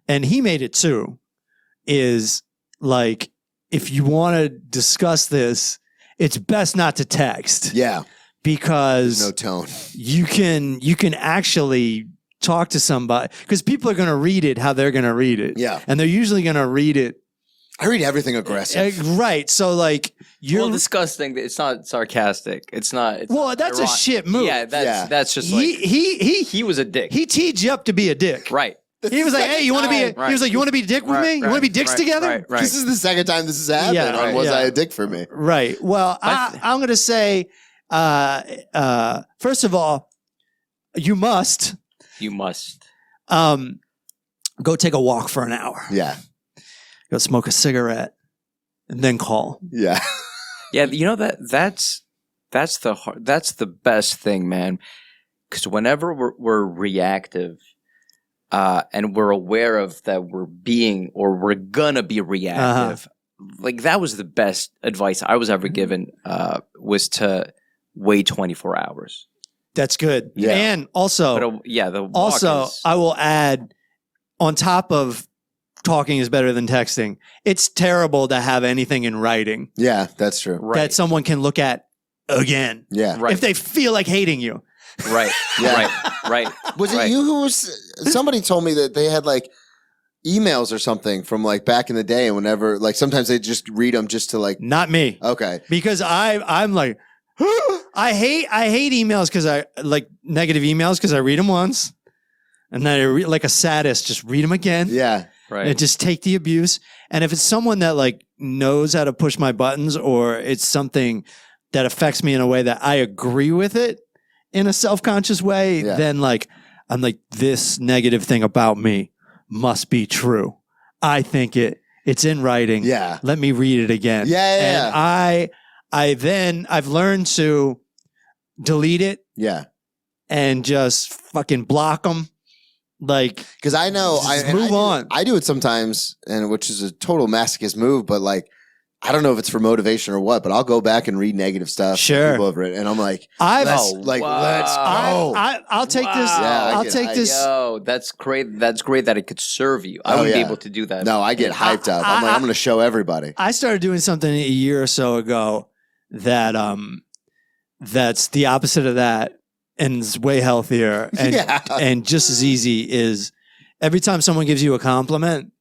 Speaker 1: and he made it too, is like, if you want to discuss this, it's best not to text.
Speaker 2: Yeah.
Speaker 1: Because
Speaker 2: there's no tone.
Speaker 1: You can actually talk to somebody because people are going to read it how they're going to read it.
Speaker 2: Yeah.
Speaker 1: And they're usually going to read it.
Speaker 2: I read everything aggressive.
Speaker 1: Right. So like you're
Speaker 3: disgusting. It's not sarcastic. It's not.
Speaker 1: That's a shit move.
Speaker 3: Yeah. That's just like
Speaker 1: he
Speaker 3: was a dick.
Speaker 1: He teed you up to be a dick.
Speaker 3: Right.
Speaker 1: He was like, "Hey, you want to be?"
Speaker 3: Right.
Speaker 1: He was like, "You want to be a dick with me? You want to be dicks together?"
Speaker 3: Right.
Speaker 2: This is the second time this has happened.
Speaker 1: Yeah, right,
Speaker 2: Was
Speaker 1: yeah.
Speaker 2: I a dick for me?
Speaker 1: Right. Well, I'm going to say, first of all, you must go take a walk for an hour.
Speaker 2: Yeah.
Speaker 1: Go smoke a cigarette, and then call.
Speaker 2: Yeah.
Speaker 3: Yeah, you know that's the best thing, man. Because whenever we're reactive, and we're aware of that we're gonna be reactive, like that was the best advice I was ever given. Was to wait 24 hours.
Speaker 1: That's good.
Speaker 2: Yeah.
Speaker 1: And also,
Speaker 3: the walk
Speaker 1: also,
Speaker 3: is,
Speaker 1: I will add, on top of talking is better than texting, it's terrible to have anything in writing
Speaker 2: Yeah, that's true.
Speaker 1: that someone can look at again.
Speaker 2: Yeah.
Speaker 3: Right.
Speaker 1: If they feel like hating you.
Speaker 3: right,
Speaker 2: Yeah.
Speaker 3: right.
Speaker 2: Was it you who was? Somebody told me that they had like emails or something from like back in the day, and whenever like sometimes they just read them just to like.
Speaker 1: Not me.
Speaker 2: Okay.
Speaker 1: Because I'm like, I hate emails because I like negative emails because I read them once, and then I like a sadist, just read them again.
Speaker 2: Yeah.
Speaker 3: Right.
Speaker 1: And just take the abuse. And if it's someone that like knows how to push my buttons, or it's something that affects me in a way that I agree with it in a self-conscious way, then like I'm like, this negative thing about me must be true. I think it's in writing.
Speaker 2: Yeah.
Speaker 1: Let me read it again.
Speaker 2: Yeah.
Speaker 1: And I've learned to delete it
Speaker 2: Yeah.
Speaker 1: and just fucking block them. Like,
Speaker 2: Because I know
Speaker 1: Just move on.
Speaker 2: I do it sometimes, and which is a total masochist move. But like, I don't know if it's for motivation or what. But I'll go back and read negative stuff.
Speaker 1: Sure.
Speaker 2: Over it, and I'm like,
Speaker 1: I'll
Speaker 2: let's go.
Speaker 1: take this.
Speaker 2: Yeah,
Speaker 1: I'll take this.
Speaker 3: Yo, that's great. That's great that it could serve you. I
Speaker 2: Oh,
Speaker 3: wouldn't be
Speaker 2: yeah.
Speaker 3: able to do that.
Speaker 2: No, I get hyped up. I'm like, I'm going to show everybody.
Speaker 1: I started doing something a year or so ago that that's the opposite of that, and it's way healthier and and just as easy. Is every time someone gives you a compliment,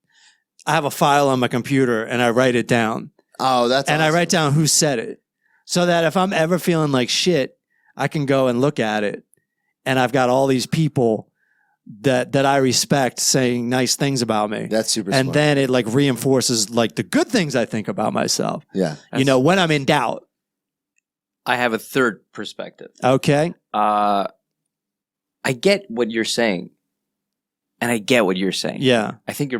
Speaker 1: I have a file on my computer and I write it down.
Speaker 2: Oh, that's
Speaker 1: and
Speaker 2: awesome.
Speaker 1: I write down who said it, so that if I'm ever feeling like shit, I can go and look at it, and I've got all these people that I respect saying nice things about me.
Speaker 2: That's super
Speaker 1: And
Speaker 2: smart.
Speaker 1: then it like reinforces like the good things I think about myself.
Speaker 2: Yeah.
Speaker 1: You know, when I'm in doubt.
Speaker 3: I have a third perspective.
Speaker 1: Okay.
Speaker 3: I get what you're saying, and I get what you're saying.
Speaker 1: Yeah.
Speaker 3: I think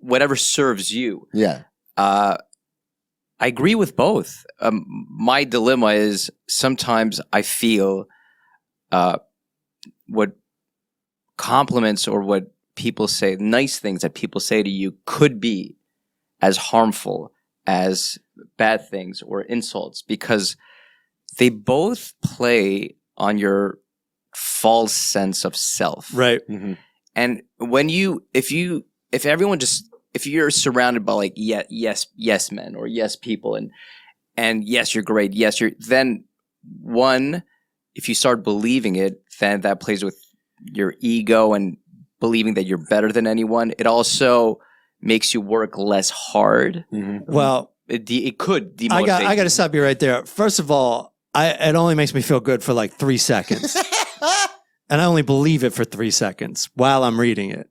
Speaker 3: whatever serves you.
Speaker 2: Yeah.
Speaker 3: I agree with both. My dilemma is sometimes I feel what compliments or what people say, nice things that people say to you, could be as harmful as bad things or insults, because they both play on your false sense of self.
Speaker 1: Right.
Speaker 2: Mm-hmm.
Speaker 3: And when if you're surrounded by like yes men or yes people and yes you're great, yes you're, then one, if you start believing it, then that plays with your ego and believing that you're better than anyone. It also makes you work less hard.
Speaker 2: Mm-hmm.
Speaker 1: Well,
Speaker 3: it could demotivate.
Speaker 1: I got to stop you right there. First of all, it only makes me feel good for like 3 seconds. And I only believe it for 3 seconds while I'm reading it.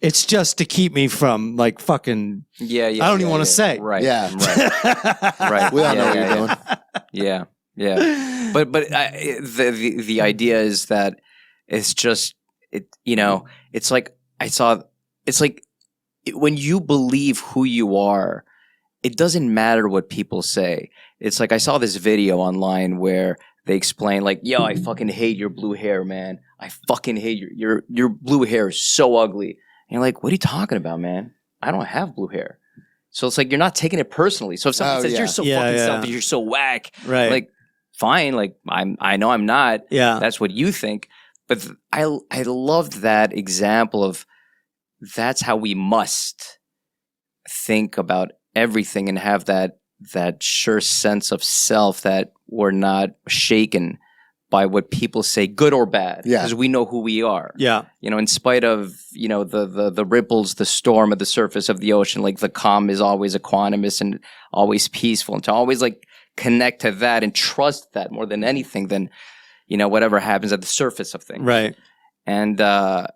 Speaker 1: It's just to keep me from like fucking.
Speaker 3: Yeah.
Speaker 1: I don't even want to say.
Speaker 3: Right.
Speaker 2: Yeah.
Speaker 3: Right.
Speaker 2: We all know what you're doing.
Speaker 3: Yeah. Yeah. But the idea is that it's just it's like when you believe who you are, it doesn't matter what people say. It's like I saw this video online where they explain like, yo, I fucking hate your blue hair, man. I fucking hate your blue hair is so ugly. And you're like, what are you talking about, man? I don't have blue hair. So it's like you're not taking it personally. So if someone says you're so fucking selfish, you're so whack,
Speaker 1: Right.
Speaker 3: like fine, like I know I'm not.
Speaker 1: Yeah.
Speaker 3: That's what you think. But I loved that example of that's how we must think about everything and have that sure sense of self that we're not shaken by what people say, good or bad, because we know who we are.
Speaker 1: Yeah.
Speaker 3: In spite of, the ripples, the storm at the surface of the ocean, like the calm is always equanimous and always peaceful. And to always like connect to that and trust that more than anything than, whatever happens at the surface of things.
Speaker 1: Right.
Speaker 3: And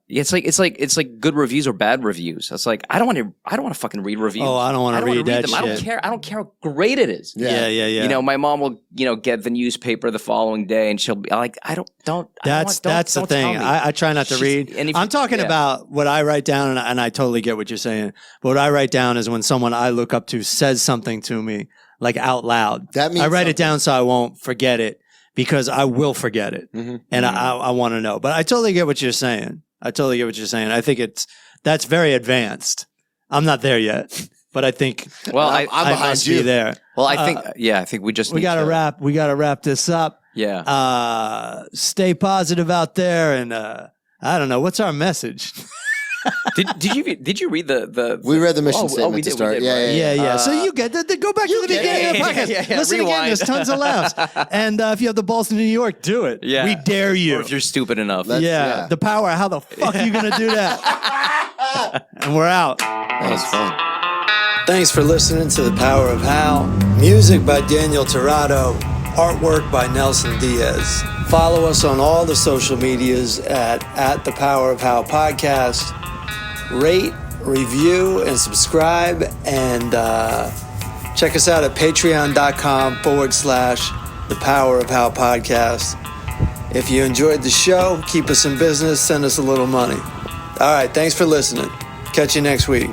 Speaker 3: it's like good reviews or bad reviews. It's like I don't want to fucking read reviews.
Speaker 1: Oh, I don't want to read that
Speaker 3: them.
Speaker 1: shit.
Speaker 3: I don't care how great it is.
Speaker 1: Yeah.
Speaker 3: You know, my mom will get the newspaper the following day, and she'll be like,
Speaker 1: That's the thing. I try not to read. I'm talking about what I write down, and I totally get what you're saying. But what I write down is when someone I look up to says something to me, like out loud.
Speaker 2: That means
Speaker 1: I write it down so I won't forget it. Because I will forget it, and I want to know. But I totally get what you're saying. I think that's very advanced. I'm not there yet, but I think
Speaker 2: I'm
Speaker 1: I
Speaker 2: behind
Speaker 1: must
Speaker 2: you.
Speaker 1: be there.
Speaker 3: Well, I think we just
Speaker 1: we got to wrap. We got to wrap this up.
Speaker 3: Yeah.
Speaker 1: Stay positive out there, and I don't know what's our message.
Speaker 3: Did you read the
Speaker 2: We read the mission statement
Speaker 3: we
Speaker 2: to
Speaker 3: did,
Speaker 2: start.
Speaker 3: we did,
Speaker 1: Yeah. So you get that. Go back to the beginning of the podcast.
Speaker 3: Yeah.
Speaker 1: Listen again.
Speaker 3: Rewind.
Speaker 1: There's tons of laughs. And if you have the balls to New York, do it.
Speaker 3: Yeah.
Speaker 1: We dare you.
Speaker 3: Or if you're stupid enough.
Speaker 1: Yeah. The power. How the fuck are you gonna do that? And we're out.
Speaker 2: That was fun.
Speaker 1: Thanks for listening to The Power of How. Music by Daniel Torado. Artwork by Nelson Diaz. Follow us on all the social medias at The Power of How Podcast. Rate, review, and subscribe. And check us out at patreon.com/The Power of How Podcast. If you enjoyed the show, keep us in business, send us a little money. All right, thanks for listening. Catch you next week.